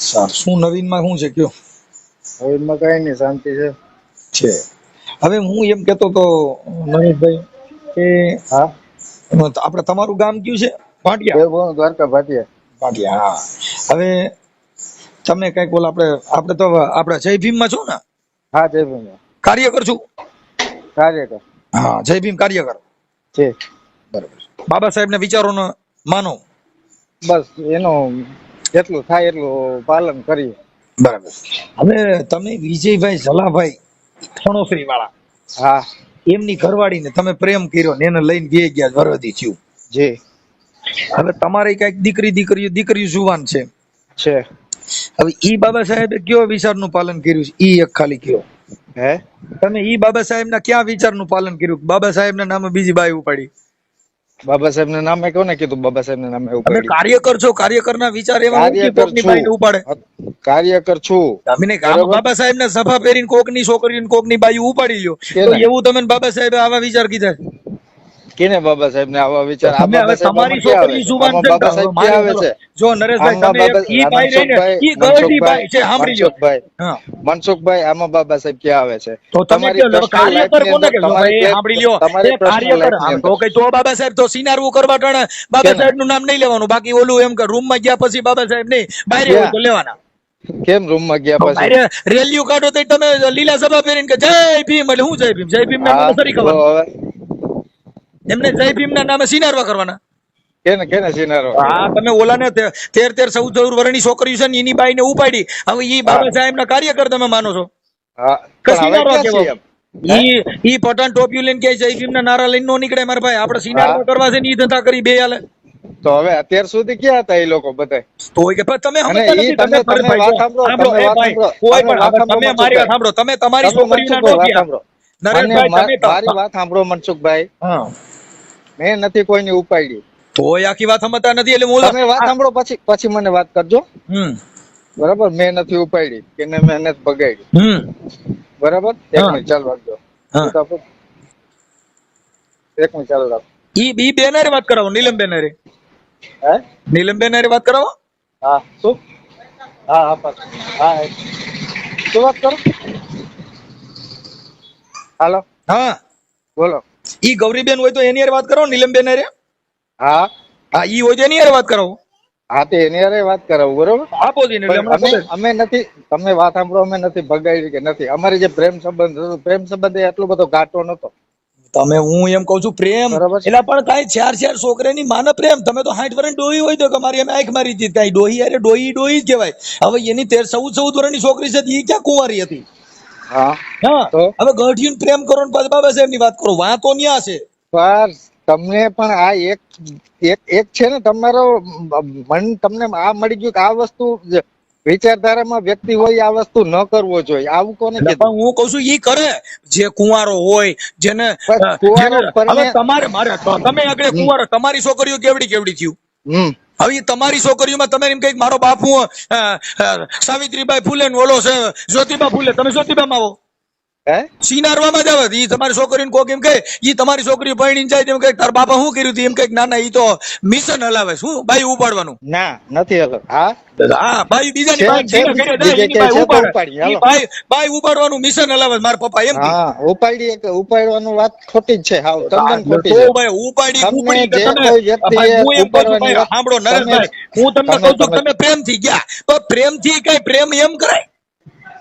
સારું શું નવીનમાં શું છે કયો? નવીનમાં કઈ નહીં શાંતિ છે. હવે હું એમ કેતો તો નરેશભાઈ કે હા આપણે તમારું ગામ કયું છે? ભાટિયા. દ્વારકા ભાટિયા. ભાટિયા હા. હવે તમે કઈક બોલ આપણે તો આપણે જય ભીમ માં છો ને? હા જય ભીમ કાર્યકર છું. કાર્યકર. હા જય ભીમ કાર્યકર છે. બરાબર. બાબા સાહેબ ના વિચારો માનો. બસ એનું જેટલું થાય એટલું પાલન કરીએ. બરાબર. હવે તમે વિજયભાઈ ઝલાભાઈ થણોસરી વાળા હા એમની ઘરવાળીને તમે પ્રેમ કર્યો ને એને લઈને બે ગયા વરદી થયું. જી. હવે તમારે કઈક દીકરી જુવાન છે છે. હવે ઈ બાબા સાહેબે કયો વિચારનું પાલન કર્યું છે ઈ એક ખાલી કયો. હે તમે ઈ બાબા સાહેબના ક્યાં વિચારનું પાલન કર્યું? બાબા સાહેબના નામે બીજી બાઈ ઉપાડી. બાબા સાહેબ ના નામે કોને કીધું? બાબા સાહેબ ના નામે તમે ઉપાડી. કાર્યકર છો, કાર્યકરના વિચાર એવા હોય કે કાર્યકર કોકની બાઈને ઉપાડે. કાર્યકર છું. તમે બાબા સાહેબના સફા પહેરીને કોકની છોકરીને કોકની બાઈ ઉપાડી લ્યો તો એવું તમે બાબા સાહેબે આવા વિચાર કીધા? કેને બાબા સાહેબ ને આવા વિચાર? આ તમે બાબા હવે તમારી છોકરી જુવાન છે બાબા સાહેબ ક્યાં આવે છે? જો નરેશભાઈ તમે ઈ બાઈ રહીને ઈ ગળતી બાઈ છે, સાંભળી લ્યો. હા મનસુખભાઈ, આમાં બાબા સાહેબ ક્યાં આવે છે? તો તમે કયો કાર્યકર કોને કહેશો ભાઈ? સાંભળી લ્યો, એ કાર્યકર આમ તો કઈ તો બાબા સાહેબ તો સિનારવું કરવા ટાણે બાબા સાહેબ નું નામ નહીં લેવાનું. બાકી ઓલું એમ કે રૂમ માં ગયા પછી બાબા સાહેબ નહીં, બહાર હોય તો લેવાના. કેમ રૂમ માં ગયા પછી? બહાર રેલીઓ કાઢો તો તમે લીલા સભા પહેરીને કે જય ભીમ એટલે હું જય ભીમ? જય ભીમ ના નામે સરી ખવાનું. એમને જય ભીમ ના નામે સિનારવા કરવાના. કેને કેને સિનારો? હા તમે ઓલાને 13 14 વર્ષની છોકરી છે ને એની બાઈને ઉપાડી. હવે ઈ બાબા સાહેબ ના કાર્યકર તમે માનો છો? હા કે સિનારવા કેવો? ઈ પઠાણ ટોપિયું લઈને કે જય ભીમ ના નારા લઈને નો નીકળે મારા ભાઈ. આપણે સિનારવા કરવા છે ને ઈ ધંધા કરી બે હાલે. તો હવે અત્યાર સુધી ક્યાં હતા એ લોકો બધા? તો કે તમે અને સમજતા ઈ નથી. તમે તમે વાત સાંભળો, સાંભળો તમે એ વાત ભાઈ, સાંભળો, કોઈ પણ વાત હવે તમે સાંભળો, મારી વાત સાંભળો. તમે તમારી છોકરીના નો વાત ગયા. સાંભળો. નરેશભાઈ તમે મારી વાત સાંભળો મનસુખભાઈ. હા મેં નથી કોઈની ઉપાડી. તો આખી વાત સમજતા નથી એટલે હું તમે વાત સાંભળો પછી મને વાત કરજો. બરાબર? મેં નથી ઉપાડી કે મેં નથી બગાડી. બરાબર? એક મિનિટ ચાલુ રાખજો. એક મિનિટ ચાલુ રાખો. ઈ બેનારે વાત કરાવો, નીલમ બેનારે. હે નીલમ બેનારે વાત કરાવો. હા શું? હા હા પાછું. હા શું વાત કરો? હાલો હા બોલો. ઈ ગૌરીબેન હોય તો એની હારે વાત કરો, નીલમ બેનારે. હા હા ઈ હોય તો એની હારે વાત કરાવો. હા તે એની હારે વાત કરાવું. બરોબર? આપો જીને એટલે હમણાં ખબર. અમે નથી, તમે વાત સાંભળો, અમે નથી ભગાડી કે નથી. અમારી જે પ્રેમ સંબંધ હતો, પ્રેમ સંબંધ એ એટલો બધો ઘાટો નતો. તમે હું એમ કઉ છું પ્રેમ બરાબર છે. એટલે પણ કાંઈ 4 છોકરાની માને પ્રેમ. તમે તો 60 વર્ષની ડોહી હોય તો કે મારી અમે આંખ મારી હતી, કાંઈ ડોહી અરે ડોહી જ કહેવાય. હવે એની 14 વર્ષની છોકરી છે ઈ ક્યાં કુંવારી હતી? હા હા તો હવે ગઢીને પ્રેમ કરો ને પાછા બાબા સાહેબ ની વાત કરો. વાં તો ન્યા છે. પર તમને પણ આ એક છે ને તમારો મન, તમને આ મળી ગયું કે આ વસ્તુ વિચારધારામાં વ્યક્તિ હોય આ વસ્તુ ન કરવો જોઈએ. આવું કોને એટલે કીધું? પણ હું કઉ છું ઈ કરે જે કુંવારો હોય, જેને કુંવારો હવે તમારે મારે તમે આગળ કુંવારો, તમારી છોકરીઓ કેવડી થયું? હવે ઈ તમારી છોકરીઓમાં તમે એમ કઈક મારો બાપુ સાવિત્રીબાઈ ફૂલે ને ઓલો છે જ્યોતિબા ફૂલે, તમે જ્યોતિબામાં આવો. હે સિનારવામાં જ આવે. ઈ તમારી છોકરીને કોક એમ કહે, ઈ તમારી છોકરી પરણીને જાય તેમ કહે તાર બાપા શું કર્યું હતું? એમ કઈક ના ના ઈ તો મિશન હલાવે. શું બાઈ ઉપાડવાનું? ના નથી હલો. હા હા બાઈ બીજાની બાઈ ઘરે જાય એની બાઈ ઉપાડે. ઈ બાઈ ઉપાડવાનું મિશન હલાવે મારા પપ્પા એમ કે. હા ઉપાડવાનું વાત ખોટી જ છે. હાવ તદ્દન ખોટી તો છે. ભાઈ ઉપાડી તમને ઉપડી જે કે તમે કોઈ વ્યક્તિએ ભાઈ હું એમ કહું છું ભાઈ ઉપાડવાની સાંભળો નરેશભાઈ, હું તમને કહું છું તમે પ્રેમથી ગયા તો પ્રેમથી કઈ પ્રેમ એમ કરાય?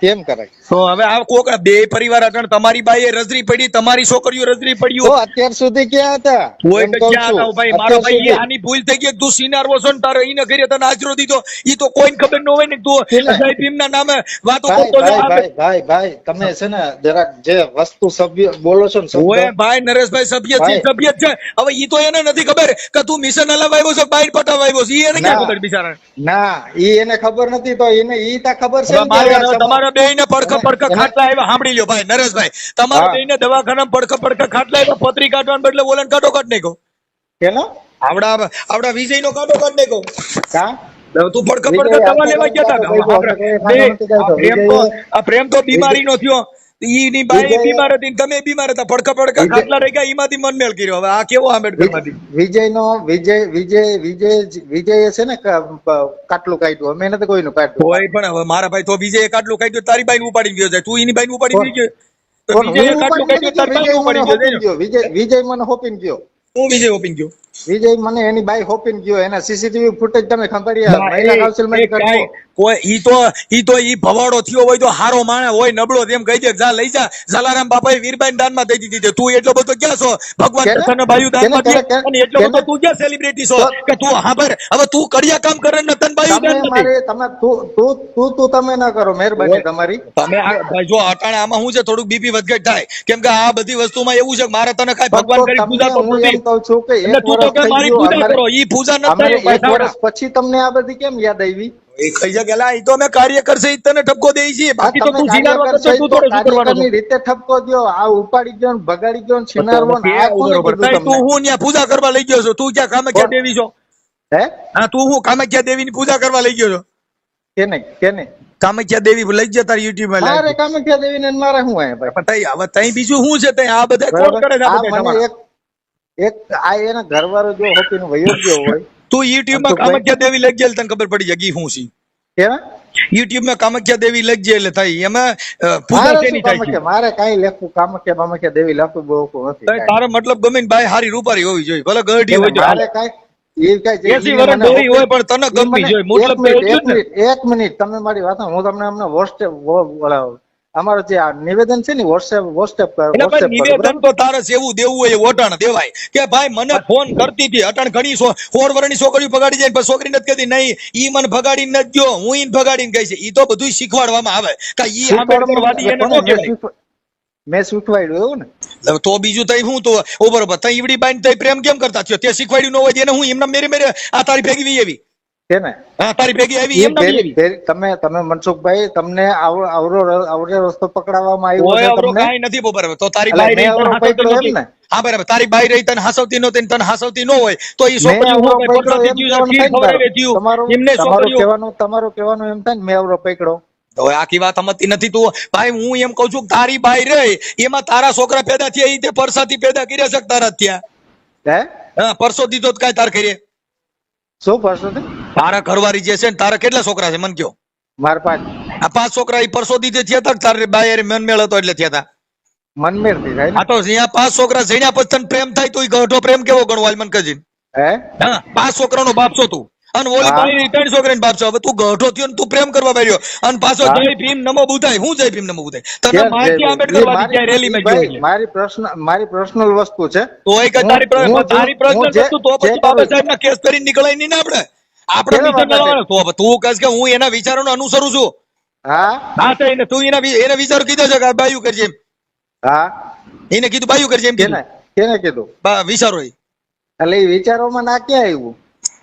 કેમ કરાય? તો હવે આ કોક બે પરિવાર અટણ તમારી બાઈએ રજરી પડી, તમારી છોકરીઓ રજરી તો પડ્યું. અત્યાર સુધી ક્યાં હતા? કોઈ એમ કે કહું ક્યાં છું. હતા ભાઈ? મારો ભાઈ આની ભૂલ થઈ ગઈ. તું સિનારવો છો ને તારે ઈને ઘરે તને આશરો દીધો. ઈ તો કોઈને ખબર ન હોય ને તું જય ભીમના નામે વાતો કરતો ભાઈ તમે છે ને જરાક જે વસ્તુ સભ્ય બોલો છો ને ઓય ભાઈ નરેશભાઈ સભ્ય છે, સભ્ય છે. હવે ઈ તો એને નથી ખબર કે તું મિશન હલાવા આવ્યો છે, બાઈટ પટાવા આવ્યો છે. ઈ એને ક્યાં ખબર બિચારા? ના ઈ એને ખબર નથી તો એને ઈ તા ખબર છે ને કે તમારા બેયને પડખા ખાટલા આવ્યા. સાંભળી લ્યો ભાઈ નરેશભાઈ, તમારા બેયને દવાખાના પડખા ખાટલા આવ્યા. પતરી કાઢવાને બદલે ઓલાને કાઢો કાઢ નાખ્યો. કેનો? આવડા વિજયનો કાઢો કાઢ નાખ્યો. કા તું પડખા દવા લેવા ગયા હતા. આ પ્રેમ તો બીમારીનો થયો. ઈની બાઈ બીમાર હતી ને તમે બીમાર હતા. પડખા ખાટલા રહી ગયા. એમાંથી મનમેળ કર્યો. હવે આ કેવો આંબેડકર માંથી? વિજય છે ને કાટલું કાઢ્યું. અમે નથી કોઈનું કાઢ્યું. કોઈ પણ હવે મારા ભાઈ તો વિજય કાટલું કાઢ્યું, તારી બાઈ ઉપાડી ગયો જાય. તું એની બાઈ ઉપાડી ગયો. વિજય કાટલું કાઢ્યું, તારી બાઈ ઉપાડી ગયો. વિજય મને હોપીને ગયો. હું વિજય હોપીને ગયો. વિજય મને એની બાઈ હોપીને ગયો. એના સીસીટીવી ફૂટેજ તમે ખંભાળિયા મહિલા કાઉન્સિલમાં કાઢો. કોઈ ઈ તો ભવાડો થયો હોય તો હારો માણસ હોય નબળો તેમ કહી દે જા લઈ જા. જલારામ બાપાએ વીરબાઈ દાનમાં દઈ દીધી. તું એટલો બધો ક્યાં છો? ભગવાન કૃષ્ણ બાયુ દાનમાં દે અને એટલો બધો તું ક્યાં સેલિબ્રિટી છો કે તું હાબર હવે તું કડિયા કામ કરે ને તન બાયુ દાન નથી. તમે ના કરો મહેરબાની તમારી. તમે ભાઈ જો અટાણે આમાં હું છે થોડુંક બીપી વધઘટ થાય કેમ કે આ બધી વસ્તુમાં એવું છે કે મારે તને કાઈ ભગવાન કરી પૂજા તો નથી. છું કે એક તું તો કે મારી પૂજા કરો. ઈ પૂજા ન થાય. એક વર્ષ પછી તમને આ બધી કેમ યાદ આવી? એ કઈ જગ્યા લા, ઈ તો અમે કાર્યકર છે ઈ તને ઠપકો દે છે, બાકી તો તમે તું સિનારવા કાર્યકર કરશો, છો તું તો થોડો શું કરવાનો કાર્યકરની છો? રીતે ઠપકો દ્યો. આ ઉપાડી ગયો ને ભગાડી ગયો ને છીનારવો ને આ કોને બરોબર. કીધું તઈ તું તમને? હું ન્યા પૂજા કરવા લઈ ગયો છો? તું ક્યાં કામાખ્યા કોણ? દેવી છો? હે હા, તું હું કામાખ્યા દેવીની પૂજા કરવા લઈ ગયો છો? કેને કામાખ્યા દેવી લઈ ગયા તારી યુટ્યુબ માં મારે લાગી. કામાખ્યા દેવીને ને મારે શું હે ભાઈ? પણ તઈ હવે તઈ બીજું શું છે? તઈ આ બધા કોણ બરાબર? કરે છે? આ આ બધા મને તમારા. એક આ એના ઘરવાળો જો હોકીનો વયો ગયો હોય તું યુટ્યુબ માં મનસુખભાઈ? કામાખ્યા દેવી લઈ ગયેલ તને ખબર પડી જાય શું છે? કેવા યુટ્યુબ માં કામાખ્યા દેવી લઈ જાય એટલે થાય એમાં પૂજા મારે શેની શું થાય છે? કામાખ્યા? મારે કાંઈ લખવું કામાખ્યા દેવી લખવું બહુ નથી તઈ તારો મતલબ ગમે ને બાઈ હારી રૂપારી હોવી જોઈએ, ભલે ગઢી હોય તો મારે હાલે. કાંઈ એ કાંઈ 80 વર્ષ ડોરી હોય પણ તને ગમવી જોઈએ. મતલબ તો એટલું જ ને. એક મિનિટ તમે મારી વાત સાંભળો. હું તમને અમને વોટ્સએપ અમારું જે આ નિવેદન છે ને વોટ્સએપ એટલે ભાઈ નિવેદન તો તારે સેવું દેવું હોય એ ઓટાણ દેવાય કે ભાઈ મને ફોન કરતી હતી, અટાણ ઘણી 16 વર્ષની છોકરીઓ ભગાડી જાય પણ છોકરી નથી કહેતી નહીં ઈ મને ભગાડી નથી ગયો, હું ઈને ભગાડીને ગઈ છે. ઈ તો બધું શીખવાડવામાં આવે કે ઈ આંબેડકરવાદી એને ન કહેવાય. મેં શીખવાડ્યું એવું ને. હવે તો બીજું તઈ હું તો બરોબર તઈ ઈવડી બાઈને તઈ પ્રેમ કેમ કરતા થયો? તે શીખવાડ્યું ન હોય એને હું એમના મેરે આ તારી ભેગી વી એવી છે ને હા તારી ભેગી આવી એમના એવી તમે મનસુખભાઈ તમને આવરો રસ્તો પકડાવવામાં આવ્યો ઓય છે અવરો તમને. કાંઈ નથી બરાબર. તો તારી એટલે બાઈ મેં રહી તને અવરો હાસવતી પકડ્યો નહોતી. એમ ને? હા બરાબર. તારી બાઈ રહી તને હાસવતી નહોતી ને તને હાસવતી ન હોય તો ઈ મેં છોકરીઓ અવરો હું કઈ પકડ્યો પરસાદી એમ થયું, કહેવાનું ખીર થાય ને ખવડાવે તારું. થયું. એમને છોકરીઓ તમારું કહેવાનું એમ થાય ને મેં અવરો પકડ્યો. હવે આખી વાત સમજતી નથી તું. ભાઈ હું એમ કઉ છું કે તારી બાઈ રહી એમાં તારા છોકરા પેદા થયા ઈ તે પરસાથી પેદા કર્યા છે કે તારા જ થયા? હે હા પરસો દીધો તો કાંઈ તાર કરીએ? શું કરશો તે? તારા ઘરવાળી જે છે ને તારા કેટલા છોકરા છે મને કયો? માર પાંચ આ 5 છોકરા ઈ પરસો દીધે થયા હતા કે તારી બાઈ હારે મનમેળ હતો એટલે થયા હતા? મનમેળ થી થાય ને. આ તો જ્યાં 5 છોકરા જણ્યા પછી તને પ્રેમ થાય તો ઈ ગઢો પ્રેમ કેવો ગણવો હાલ મને કહેજે. હે હા 5 છોકરાનો બાપ છો તું અને ઓલી હા. બાઈ 3 છોકરાનો બાપ છો. હવે તું ગઢો થયો ને તું પ્રેમ કરવા બેઠો અને પાછો હા. જય ભીમ નમો બુધાય. હું જય ભીમ નમો બુધાય તને કેમ માહિતી છે? આંબેડકરવાદી ક્યાં રેલીમાં ગયો ભાઈ, એટલે? મારી પર્સનલ વસ્તુ છે. તો એ કઈ તારી તારી પ્રશ્ન વસ્તુ તો પછી બાબા સાહેબ ના કેસ કરીને નીકળાય નહીં ને આપણે કેવા બીજા બાબા મેળવવાનો. તો હવે તું કહેશ કે હું એના વિચારોને અનુસરું છું. હા હા તો એને તું એના વિચારો કીધો છે કે આ બાયું કરજે એમ. હા એને કીધું બાયું કરજે એમ કેને કીધું. કેને કીધું? વિચારો એ એટલે એ વિચારોમાં ના ક્યાં આવ્યું?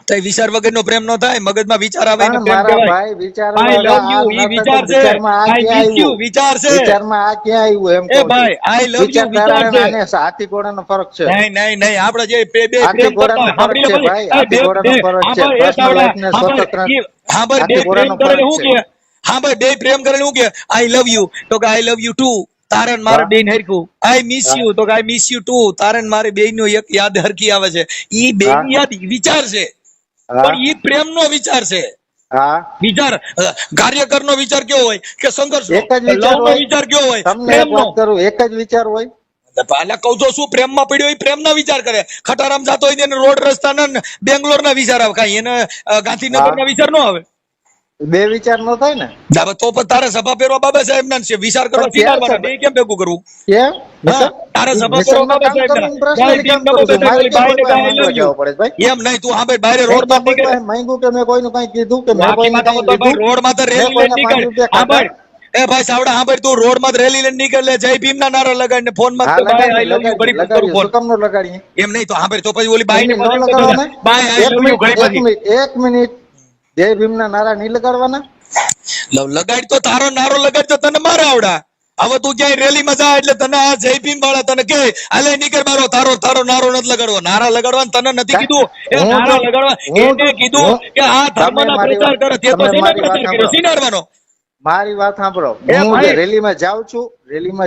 તો એ વિચાર વગરનો પ્રેમ ન થાય. મગજમાં વિચાર આવે એને પણ પ્રેમ મારા કહેવાય. ભાઈ વિચારો I love you, ઈ વિચાર છે. I miss you, વિચાર છે. વિચારમાં આ ક્યાં આવ્યું એમ એ કહું છું. ભાઈ I love you વિચારધારા વિચાર છે. અને હાથી ઘોડાનો ફરક છે. નહીં આપણે જે બે હાથી પ્રેમ કરતા ઘોડાનો સાંભળી ફરક છે લે ભાઈ, ભાઈ. હાથી ઘોડાનો ફરક છે. હા ભાઈ, એ personal તાવડા. life ને હા ભાઈ, સ્વતંત્ર હા ભાઈ, બે હાથી પ્રેમ ઘોડાનો કરેલું ફરક શું છે. કે હા ભાઈ બે પ્રેમ કરેલું શું કે આઈ લવ યુ તો કે આઈ લવ યુ ટુ તારન મારે હા. બેન હરખું આઈ મિસ યુ તો કે આઈ મિસ યુ ટુ તારન મારે બેન નો એક યાદ હરખી આવે છે. ઈ બેન હા. યાદ વિચાર છે હા. પણ ઈ પ્રેમ નો વિચાર છે. હા વિચાર કાર્યકર નો વિચાર કેવો હોય કે સંઘર્ષ એક જ વિચાર લવ નો હોય. વિચાર કેવો હોય તમને પ્રેમ એક નો. વાત કરું, એક જ વિચાર હોય. પહેલા કહું છું શું પ્રેમ માં પડ્યો હોય પ્રેમ ના વિચાર કરે. ખટારામ જતો હોય એને રોડ રસ્તા ના બેંગ્લોર ના વિચાર આવે કાંઈ એને ગાંધીનગર ના વિચાર નો આવે. બે વિચાર નો થાય ને. હવે તો પણ તારે સભા ફેરવા બાબા સાહેબ ના છે વિચાર કરવા પણ ક્યાં સ્વીકારવાના બે કેમ ભેગું કરવું? કેમ? હા, તારે સભા મિશન ફેરવા નું બાબા કામ સાહેબ કરું, ના. personally જય કામ ભીમ કરું છું. નમો મારે બુદ્ધાય, કેમ ભાઈને કોઈ કાંઈ પાસે I love માંગવા you. જવું પડે છે ભાઈ? એમ નહીં તું હા ભાઈ બારે રોડ માં કોઈ પાસે માંગ્યું કે મેં કોઈનું કાંઈ કીધું કે મેં કોઈને કાંઈ લીધું? રેલી મેં લઈને કોઈના 5 નીકળ. રૂપિયા હા ખાધા? ભાઈ એ ભાઈ સાવડા હા ભાઈ તું રોડ માં રેલી લઈને નીકળે જય ભીમ ના નારા લગાડીને ફોન માં હા, તો ભાઈ લગાડીએ, આઈ લવ યુ ઘડી પછી લગાડીએ. ફોન શું કામ ન લગાડીએ? એમ નહીં તો હા ભાઈ તો પછી ઓલી બાઈ ને એમની ફોન ન એમ કહેતો લગાડવાના? બાય આઈ એક લવ યુ ઘડી પછી મિનિટ, એક મિનિટ. જય ભીમના નારા નહીં લગાડવાના? લગાડ તો તારો નારો લગાડ તો તને મારે આવડા. હવે તું ક્યાંય રેલી માં જા એટલે તને આ જય ભીમ વાળા તને કે હાલે નીકળ મારો તારો નારો નથી લગાડવો. નારા લગાડવાનું તને નથી કીધું. એ હું નારા તો- લગાડવા હું એને તો- કીધું હું- કે આ ધર્મ તમે ના મારી પ્રચાર વાત- કરે તે તો તમે શેના મારી વાત પ્રચાર કર્યો સાંભળો. સિનારવાનો. મારી વાત સાંભળો. એ હું ભાઈ. જે રેલીમાં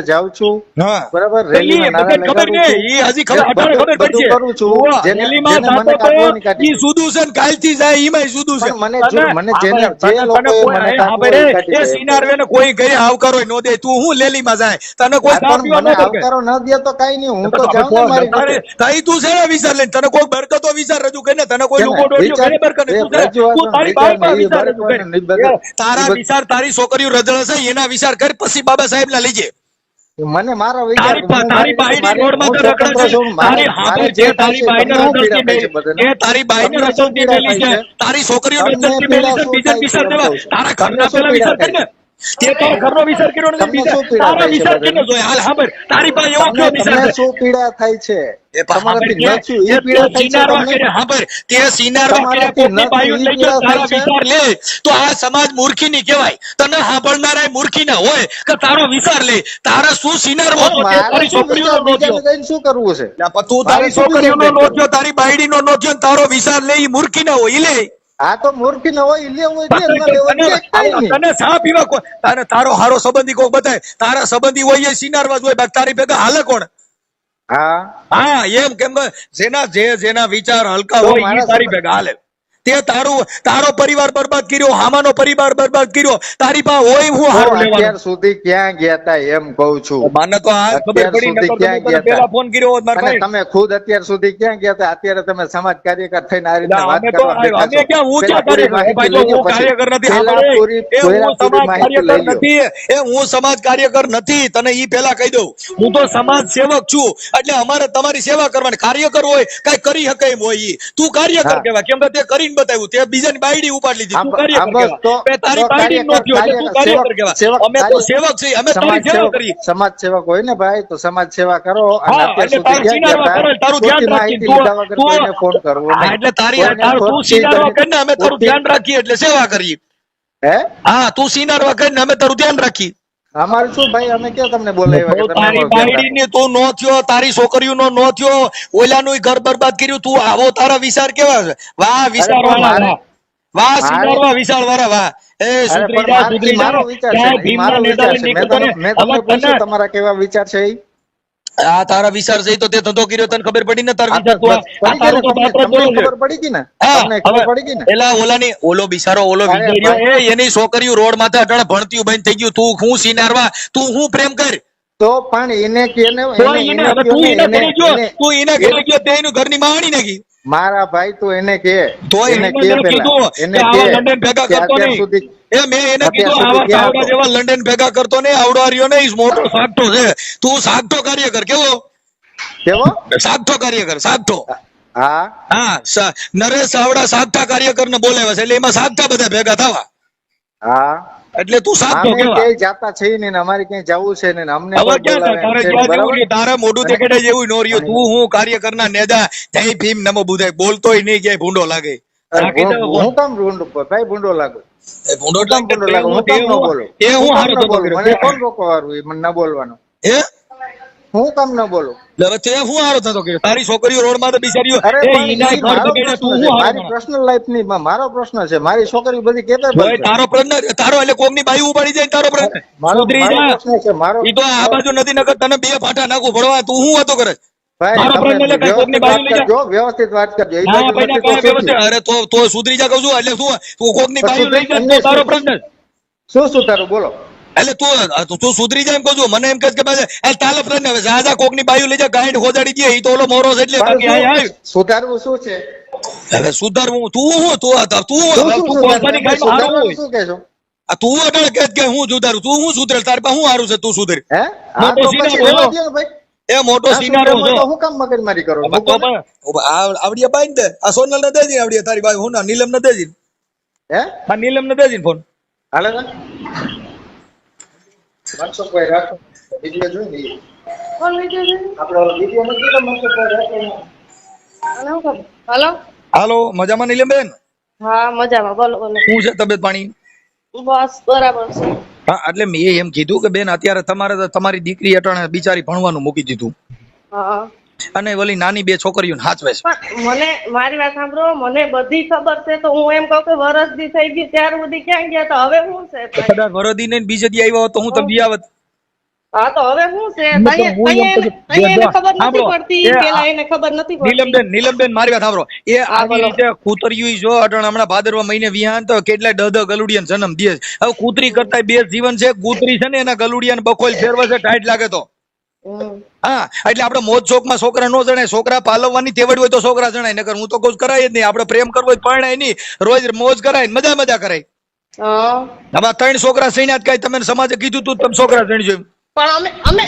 જાઉં છું હા. બરાબર, તો ઈ રેલીમાં નારા બધાને ખબર લગાડું નહીં. છું. ઈ હજી ખબર અટાણે ખબર બધું પડશે. કરું છું. ઓવા, જેને રેલીમાં મને જાતો તો કાઢવાની કાઢી. ઈ સુધું છે ને કાલથી જાય ઈમાંય સુધું છે. પણ મને તને- મને હા જેને ભાઈ, જે તને લોકોએ કોઈ- મને હા કાઢવું ભાઈ, હોય કાઢી એ દે. સિનારવેને કોઈ ઘરે આવકારો ન દે તું હું લેલીમાં જાય તને કોઈ આ ચા પણ પીવા ન મને દે કે? આવકારો ન દે તો કાંઈ નહીં, હું તો તો જાઉં ને મારી તારે- રીતે. તારી તું છે ને વિચાર લઈને તને કોઈ બરકતો વિચાર રજૂ કરીને તને કોઈ કેને? લુગો ડોડિયો વિચાર- કરે બરકત એ તું છે ને, રજૂઆત તું તારી વિચાર બાઈમાં નહીં, વિચાર એ રજૂ કરે. બરકત નહીં, બધા- તારા બધા- વિચાર તારી છોકરીઓ રજળ છે એના વિચાર કર પછી બાબા સાહેબ ના લઈ જાય. મને મારો વિચાર તારી હું તારી મારી બાઈની રીતે રોડમાં હું તો સ્વતંત્ર રખડે છે. છું. તારી મારે હામે જે જે થાય તારી છે, બાઈને તમને શું રખડતી પીડા થાય છે મેલી. બધાને? એ તારી બાઈને તમને શું રખડતી પીડા મેલી થાય છે. છે? તારી છોકરીઓને તમને રખડતી પીડા મેલી છે શું બીજા થાય છે વિચાર એમ દેવા. કહું છું. તારા તમને ઘરના શું પેલા પીડા વિચાર કર ને. થાય છે? તે તારા ઘરનો વિચાર કર્યો નથી, તમને શું પીડા તારા થાય છે વિચાર બધાને? કેનો જોઈએ? હાલ સાંભળ, તારી પાસે એવો કયો વિચાર તમને છે? શું પીડા થાય છે? એ પણ તમારાથી સાંભળ, ન થયું તે એ પીડા થાય છે સિનારવા તમને? કર્યા, સાંભળ, તે સિનારવા કર્યા, તમારાથી કોકની ન બાયું થયું એ લઈ ગયો, પીડા તારા થાય છે? વિચાર લે તો આ સમાજ મૂર્ખી ની કહેવાય. તને સાંભળનારા મૂર્ખી ના હોય કે તારો વિચાર લે. તારા શું સિનારવો છો? તે મારે તારી શું છોકરીઓનો વિચાર બીજાને નોંધ્યો. કહીને શું કરવું છે? તું મારે તારી શું છોકરીઓનો વિચાર નોંધ્યો, તારી બાયડીનો નોંધ્યો, ને તારો વિચાર લે, ઈ મૂર્ખી ના હોય, ઈ લે. આ તો મૂર્ખી ન હોય ઈ લેવું હોય લે, ન લેવું હોય લે, કાંઈ નહીં. તને સા પીવા તારો હારો સંબંધી કોક બતાય, તારા સંબંધી હોય એ સિનારવા જ હોય, બાકી તારી ભેગા હાલે કોણ? હા હા, એમ કેમ કે જેના વિચાર હલકા તો હોય મારા ઈ તારી ભેગા હાલે. તે તારો પરિવાર બરબાદ કર્યો, હામાનો પરિવાર બરબાદ કર્યો, તારી પાસે હોય હું તો હારું અત્યાર લેવાનું? સુધી ક્યાં ગયા તા એમ કહું છું. મને તો આ ખબર અત્યાર પડી, સુધી નકર તો ક્યાં હું તને ગયા પહેલા તા? ફોન કર્યો હોત મારા અને ભાઈ. તમે ખુદ અત્યાર સુધી ક્યાં ગયા તા? અત્યારે તમે સમાજ કાર્યકર થઈને આ રીતે ના, વાત અમે તો કરવા બેઠા અમે છો. ક્યાં હું પહેલા ક્યાં પૂરી કાર્યકર? એ ભાઈ, માહિતી લઈ હું લો પછી. કાર્યકર નથી. પહેલા સાંભળ, પૂરી એ હું સમાજ માહિતી કાર્યકર લઈ લો. નથી. એ હું સમાજ કાર્યકર નથી, તને ઈ પહેલા કહી દઉં. હું તો સમાજ સેવક છું, એટલે અમારે તમારી સેવા કરવાની. કાર્યકર હોય કઈ કરી શકે એમ હોય ઈ. તું કાર્યકર હા. કહેવાય, કેમ કે તે કરીને બતાવ્યું, તે બીજાની બાયડી ઉપાડી લીધી. તું આ કાર્યકર બસ કહેવાય. તો એ તારી તો બાયડી નો થયો એટલે તું કાર્યકર કહેવાય. અમે તો સેવક છીએ, અમે તારી સેવા કરીએ. સમાજ સેવક હોય ને ભાઈ, તો સમાજ સેવા કરો. અને હા, અત્યાર એટલે સુધી તારું ક્યાં ગયા સિનારવા તા? કરે, તારું ધ્યાન ખોટી રાખી. માહિતી લીધા વગર કોઈને ફોન કરવો હા, નહીં. એટલે કોઈને તું ખોટી સિનારવા કરી- કરીને અમે તારું ધ્યાન રાખીએ એટલે સેવા કરીએ. હે હા, તું સિનારવા કરીને અમે તારું ધ્યાન રાખીએ. અમારે શું ભાઈ, અમે ક્યાં તમને બોલાવ્યા કે તો તમે તારી અમારું ધ્યાન રાખો? બાયડીની તું નો થયો, તારી છોકરીઓનો નો થયો, ઓલાનું ઘર બરબાદ કર્યું. તું આવો, તારા વિચાર કેવા છે? વાહ વિચાર પણ વાળા, મારે- વાહ સિનારવા વિચાર વાળા, વાહ. એ અરે સુધરી પણ જા, મારો- સુધરી ઈ મારો જા. વિચાર છે ક્યાંય ને, ઈ ભીમના મારો વિચાર નેતાને છે. મેં નીકળતો તમને નહીં. પૂછ્યું હવે તને- તમારા કેવા વિચાર છે ઈ? આ તારા વિચાર છે ઈ તો તે ધંધો કર્યો, તને ખબર પડી ને? તારા આ વિચાર તું બસ આ પડી ગઈ તારું ને તો તમને? પાત્ર તમને બોલે છે. ખબર પડી ગઈ ને? હા, તમને હવે ખબર પડી ગઈ ને? એલા ઓલો બિચારો ઓલો અરે વિજય રહ્યો, ભાઈ. એની છોકરીઓ રોડ માથે અટાણે ભણતી બંધ થઈ ગયું. તું હું સિનારવા, તું હું પ્રેમ કર. તો પણ એને કે ને તો એને એને એને હવે કયો તું ને, એના એને ઘરે ગયો, એને તું એના ઘરે ગયો, તે એનું ઘરની માવણી નાખી. મારા ભાઈ તું એને કે તો એને એને કે મેં પેલા કીધું એને કે કે આવા લંડન ભેગા કે કરતો અત્યાર નહીં. સુધી એ મેં એને અત્યાર કીધું સુધી આવા ક્યાં ચાવડા હતો? જેવા લંડન ભેગા કરતો નહીં, આવડો રહ્યો નહીં, મોટો સાગઠો છે. તું સાગઠો કાર્યકર કેવો? કેવો? સાગઠો કાર્યકર, સાગઠો. હા હા, નરેશ ચાવડા સાગઠા કાર્યકર ને બોલાવ્યા છે, એટલે એમાં સાગઠા બધા ભેગા થવા. હા એટલે તું સાગઠો અમે કેવા? ક્યાંય જાતા છીએ ને અમારે ક્યાંય જવું છે ને અમને હવે કોઈ ક્યાં બોલાવે તારે છે, ક્યાં જેવું બરાબર? રહ્યું? તારે મોઢું દેખાડે જેવું નો રહ્યું. તું હું કાર્યકરના નેતા, જય ભીમ નમો બુધાય બોલતોય નહીં, ક્યાંય ભૂંડો લાગે. અરે રાખી દે હું કામ ભૂંડો ભાઈ ભૂંડો લાગુ? એ ભૂંડો હું કામ ભૂંડો લાગુ? હું કામ ન બોલું? એ હું હું કામ હારો ન થતો બોલું? કર્યો. મને કોણ રોકવાનું? મને ન બોલવાનું. હે? હું કામ ન બોલું? હવે તે હું હારો થતો કર્યો? તારી છોકરીઓ રોડમાં તો બિચારીઓ અરે એ પણ ઈનાય ઈ ઘર મારો બગાડ્યા, તું પ્રશ્ન હું છે, હારો મારી થતો? પર્સનલ લાઈફ ની મારો પ્રશ્ન છે. મારી છોકરી બધી કેતા ભાઈ, તારો પ્રશ્ન તારો એટલે કોકની બાઈ ઉપાડી જાય તારો પ્રશ્ન. મારો સુધરી મારો જા. પ્રશ્ન છે મારો. ઈ તો આ બાજુ નથી, નકર તને બે ફાટા નાખું ભણવા. તું હું વાતો કરે? ભાઈ મારો તમે પ્રશ્ન એટલે કઈ કોકની વ્યવસ્થિત બાયું વાત લઈ જા. કરજો, વ્યવસ્થિત વાત કરજો. એ ના બાજુ ભાઈ, ના નથી તો કાંઈ શું વ્યવસ્થા. થયું? અરે તો સુધરી જા કહું છું. એટલે તું કોકની તો બાયું લઈ જા સુધરી તો તારો પ્રશ્ન. શું તારું બોલો? એટલે તું સુધરી જાય એમ કહું છું. મને એમ કહે છે કે ભાઈ એ તારો પ્રશ્ન હવે જા કોકની બાયું લઈ જા, ગાંઠ ખોદાડી દે. ઈ તો ઓલો મોરો છે એટલે બાકી મારું આય શું- સુધારવું શું છે? હવે સુધારવું તું હું તું શું કોલસાની ગાંઠમાં હારું સુધારવાનું હોય. શું કહેશો? આ તું અટળ કે હું સુધારું, તું હું સુધરે? તારી પાસે હું હારું છે? તું સુધરે. હે હા મોટો તો સિનારો પછી રહેવા એવો. દ્યો ને ભાઈ. એ મોટો ના સિનારો સુધારવું છો. તો હું કામ મગજમારી કરો? હવે તો પણ આવડિયા બાંધ દે. આ સોનલ ને દેજી આવડિયા તારી બાઈ હું ના નીલમ ને દેજી. હે આ નીલમ ને દેજી ફોન. હાલે ને મનસુખભાઈ રાખો વિડિયો જોઈ લઈએ. કોણ વિડિયો છે? આપણે ઓલો વિડિયો નથી જોયો મનસુખભાઈ રાખો એનો? આને શું ખબર? હલો હાલો, મજામાં નીલમ બેન? હા મજામાં, બોલો બોલો. શું છે તબિયત પાણી? બસ બરાબર છે. હા, એટલે મેં એમ કીધું કે બેન અત્યારે તમારી દીકરી અટાણે બિચારી ભણવાનું મૂકી દીધું હા અને ઓલી નાની બે છોકરીઓને હાચવે છે. પણ મને મારી વાત સાંભળો, મને બધી ખબર છે તો હું એમ કહું કે વરસ દી થઈ ગયું ત્યાર સુધી ક્યાં ગયા તો હવે શું છે ભાઈ? કદાચ વરદી ને બીજે દી આવ્યા હોત તો હું તમને આવત. હા તો હવે શું છે? હું તો- હું એમ અહીંયા કહું છું, એને ખબર નથી સાંભળો, પડતી, એ પેલા એને ખબર નથી પડતી. નીલમબેન મારી વાત સાંભળો. એ હા, આવી બોલો. રીતે કૂતરિયું જો અટાણે હમણાં ભાદરવા મહિને વિહાન તો કેટલાય દહ ગલુડિયાને જન્મ દે છે. હવે કૂતરી કરતા બે જીવન છે. કૂતરી છે ને એના ગલુડિયાને બખોલ ફેરવે છે, ટાઈટ લાગે તો. હમ. હા, એટલે આપણે મોજ શોખમાં છોકરા નો જણાય. છોકરા પાલવવાની તેવડ હોય તો છોકરા જણાય, નકર હું તો કહું કરાય જ નહીં. આપણે પ્રેમ કરવો હોય તો પરણાય નહીં, રોજ મોજ કરાય ને મજા કરાય. હા હવે 3 છોકરા સૈન્યાત કઈ તમે સમાજે કીધું તું તમે છોકરા જણજો એમ? પણ અમે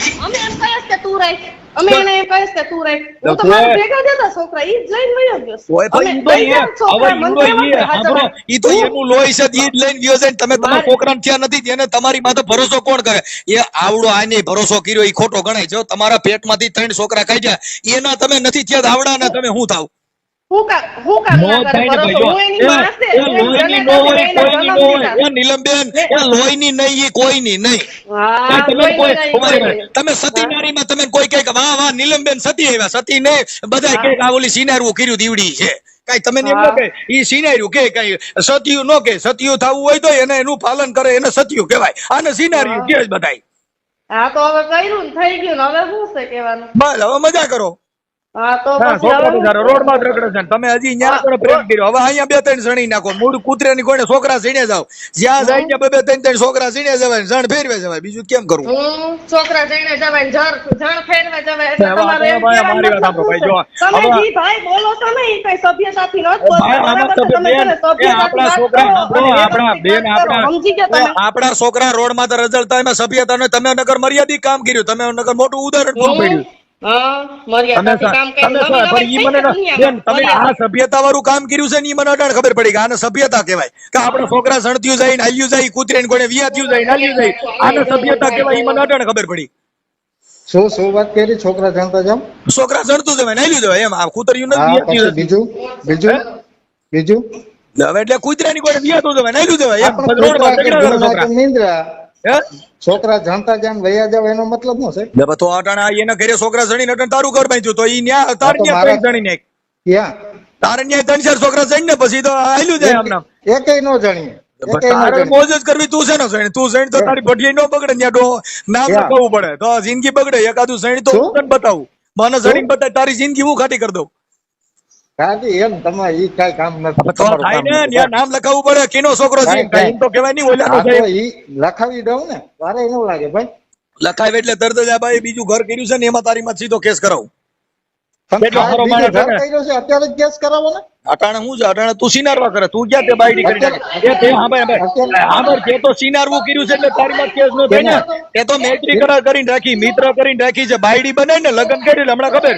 એમ કહીએ કે તું રાખ, અમે એને એમ કહીએ કે તું રાખ. હું તો તો મારા ભેગા જ હતા છોકરા, ઈ જ લઈને વયો ગયો. ઓય ભાઈ, અમે ઈ તો લઈ ગયા છોકરા, હવે મને ઈ કહેવા કે સાંભળો, ઈ તો એનું લોહી છે, ઈ જ લઈને ગયો છે ને તમે તમારા છોકરાને થયા નથી, એને તમારી માથે ભરોસો કોણ કરે? એ આવડો આને ભરોસો કર્યો ઈ ખોટો ગણાય. જો તમારા પેટમાંથી 3 છોકરા ખાઈ જાય એના તમે નથી થયા આવડાના, તમે શું થાવ? હું કામ નો ના કરે થાય ને ભરોસો? ભાઈ, હું એની માં છે, એ લોહીની નો હોય, કોઈની નો હોય. એ નીલમબેન, એ લોહીની નહીં, એ કોઈની નહીં. હા, તમે કોઈ કોઈ નહીં, ઉભા રહો. કોઈ નહીં. તમે સતી નારીમાં તમે કોઈ કહે કે વાહ વાહ નીલમબેન સતી આવ્યા, સતી ને બધા કહે કે આ ઓલી સિનારવું કર્યું દીવડી છે. કઈ તમે એમ ન કહે ઈ સિનાર્યું કે કઈ સતિયું નો કે? સતિયું થવું હોય તો એને એનું પાલન કરે, એને સતિયું કહેવાય. આને સિનાર્યું કે જ બધાય. હા તો હવે કર્યું ને થઈ ગયું ને, હવે શું છે કહેવાનું? બસ હવે મજા કરો. હા તો હા, પછી છોકરા હવે બિચારા રોડમાં જ રખડે છે ને તમે હજી ન્યા કોને પ્રેમ કર્યો? હવે અહીંયા 2-3 સણી નાખો. મૂળ કૂતરાની કોઈને છોકરા સીણે જાવ, જ્યાં જાય ત્યાં 2-3 છોકરા સીણે જવાય, જણ ફેરવે જવાય. બીજું કેમ કરવું? છોકરા જઈને જવાય ને જણ ફેરવે જવાય એટલે હવે તમારે એમ ભાઈ, કહેવાનું મારી વાત મતલબ સાંભળો શું ભાઈ, છે? જો, તમે હવે- જી ભાઈ બોલો છો ને ઈ કઈ સભ્યતાથી ન જ બોલતા. ભાઈ, આમાં બરાબર છે? તમે બેન, છે ને એ આપણા સભ્યતાથી છોકરા વાત કરો સાંભળો, અને આપણા વ્યવસ્થિત બેન, વાત કરો. આપણા સમજી ગયા તમે? આપણા છોકરા રોડમાં તો રઝળતા એમાં સભ્યતા ને તમે નગર મર્યાદિત કામ કર્યું, તમે નગર મોટું ઉદાહરણ પૂરું પાડ્યું. હા, તમે મર્યાદાથી કામ કર્યું. તમે નવી પણ ઈ નવાઈ મને થઈ છે બેન, તમે દુનિયામાં. આ સભ્યતા વાળું કામ કર્યું છે ને ઈ મને અટાણ ખબર પડી કે આને સભ્યતા કહેવાય. કે આપણા છોકરા સણત્યું જાય ને હાલ્યું જાય, કૂતરીને કોઈને વિયાત્યું જાય ને હાલ્યું જાય, આને સભ્યતા કહેવાય. ઈ મને અટાણ ખબર પડી. શું વાત કરી? છોકરા જાણતા જામ. છોકરા સણતું જવાય ને હાલ્યું જવાય, એમ આ કૂતરીયું નથી, હા, વિયાત્યું પછી નથી. બીજું હવે એટલે કૂતરાની કોઈને વિયાતું જવાય ને હાલ્યું જવાય, એમ આપણે રોડમાં કૂતરા કે ઝઘડા કરે ભૂંડા છોકરા. કે નીંદરા, હે? છોકરા જાણતા જાણ વયા જાવ એનો મતલબ શું છે? લે તો અટાણા એના ઘરે છોકરા સણીને અટાણ તારું ઘર બાંધ્યું તો ઈ ન્યા તાર હા, તો ન્યા મારા- 3 સણી નાખ. ક્યાં તારે ન્યા 3-4 છોકરા સણી ને પછી તો હાલ્યું જાય આમ નામ. એકેય નો જાણીએ, એકેય નો તારે જાણીએ. મોજ જ કરવી. તું છે ને સણી, તું સણી તો તારી ભઠિયાઈ નો બગડે, ન્યા ડો નામ યા. લખાવવું પડે તો જિંદગી બગડે. એકાદું સણી તો શું? હું તને બતાવું, મને સણીને બતાય તારી જિંદગી હું ખાટી કરી દઉં. કાકી એમ તમારે ઈ કાંઈ કામ નથી. તો તમારું થાય કામ ને નથી. ન્યા નામ લખાવવું પડે, કેનો છોકરો છે કાંઈ, કાંઈ એમ તો કહેવાય નહીં ઓલાનો હા, તો છે. ઈ લખાવી દઉં ને, તારે ન લાગે ભાઈ. લખાવે એટલે તરત જ આ ભાઈ બીજું ઘર કર્યું છે ને એમાં તારી માં સીધો કેસ કરાવું. પણ કેટલો આ ખરો બીજું માણસ ઘર છે ને? કર્યો છે અત્યારે જ કેસ કરાવો ને. અટાણે હું છે? અટાણે તું સિનારવા કરે, તું ક્યાં તે બાયડી કરી નાખી? એ તે હાંભળ, તે તો સિનારવું કર્યું છે એટલે તારી માં કેસ નો થાય ને. તે તો મૈત્રી કરાર કરીને રાખી, મિત્ર કરીને રાખી છે, બાયડી બનાવી ને લગ્ન કર્યું હમણાં ખબર.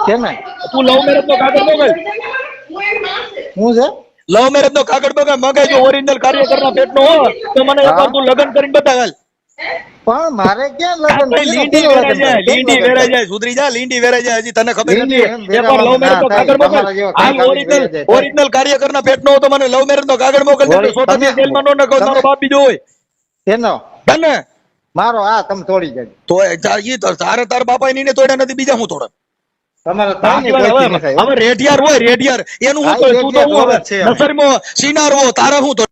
કેમ ને? તું લવ મેરેજ નો કાગળ મોકલ, શું છે? લવ મેરેજ નો કાગળ મગાઈ જો ઓરિજિનલ કાર્યકરના પેટનો હોય તો મને એકવાર તું લગ્ન કરીને બતાવ હાલ. પણ મારે ક્યાં આ લગ્ન? ભાઈ લીંડી વેરાઈ જાય, લીંડી વેરાઈ જાય, સુધરી જા, લીંડી વેરાઈ જાય. હજી તને ખબર લીંડી નથી? એમ એકવાર લવ મેરેજ નો ના કાગળ થાય, મોકલ. તમારા જેવા હાલ કાગળ ઓરિજિનલ વેરાઈ જાય. ઓરિજિનલ કાર્યકરના પેટનો હોય તો મને લવ મેરેજ નો કાગળ મોકલ. ઓરી, સોટા તમે- જેલમાં નો નખો, તારો બાપ બીજો હોય એનો તને મારો આ તમે તોડી જાય. તો ઈ તો તાર બાપા ની ને તોડ્યા નથી, બીજા હું તોડે? તમારે તાઈને કોઈ નથી થાય. હવે રેઢિયાર હોય, રેઢિયાર એનું હું હા, તોડ? તું તો રેઢિયાર હું હવે છે હવે. નસરમાં સિનારવો, તારે હું તોડ?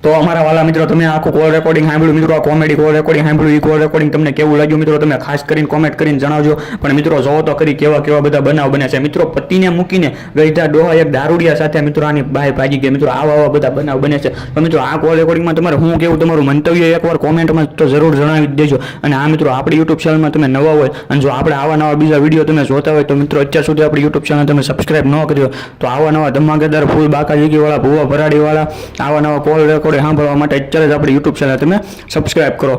તો અમારા વાલા મિત્રો, તમે આખું કોલ રેકોર્ડિંગ સાંભળ્યું મિત્રો, આ કોમેડી કોલ રેકોર્ડિંગ સાંભળ્યું, એ કોલ રેકોર્ડિંગ તમને કેવું લાગ્યું મિત્રો તમે ખાસ કરીને કોમેન્ટ કરીને જણાવજો. પણ મિત્રો જોવો તો ખરી કેવા કેવા બધા બનાવ બને છે મિત્રો. પતિને મૂકીને ગઈઢા ડોહા એક દારૂડિયા સાથે મિત્રો આની બાય ભાગી ગયા મિત્રો. આવા બધા બનાવ બને છે. તો મિત્રો આ કોલ રેકોર્ડિંગમાં તમારે હું કેવું, તમારું મંતવ્ય એકવાર કોમેન્ટમાં તો જરૂર જણાવી જ દેજો. અને આ મિત્રો આપણી યુટ્યુબ ચેનલમાં તમે નવા હોય અને જો આપણે આવા નવા બીજા વિડીયો તમે જોતા હોય તો મિત્રો અત્યાર સુધી આપણી યુટ્યુબ ચેનલ તમે સબસ્ક્રાઇબ ન કર્યો તો આવા નવા ધમાકેદાર ફૂલ બાકા જીગીવાળા ભૂવા ભરાડીવાળા આવા નવા કોલ રેકોર્ડિંગ સાંભળવા માટે અત્યારે જ આપણી યુટ્યુબ ચેનલ તમે સબસ્ક્રાઇબ કરો.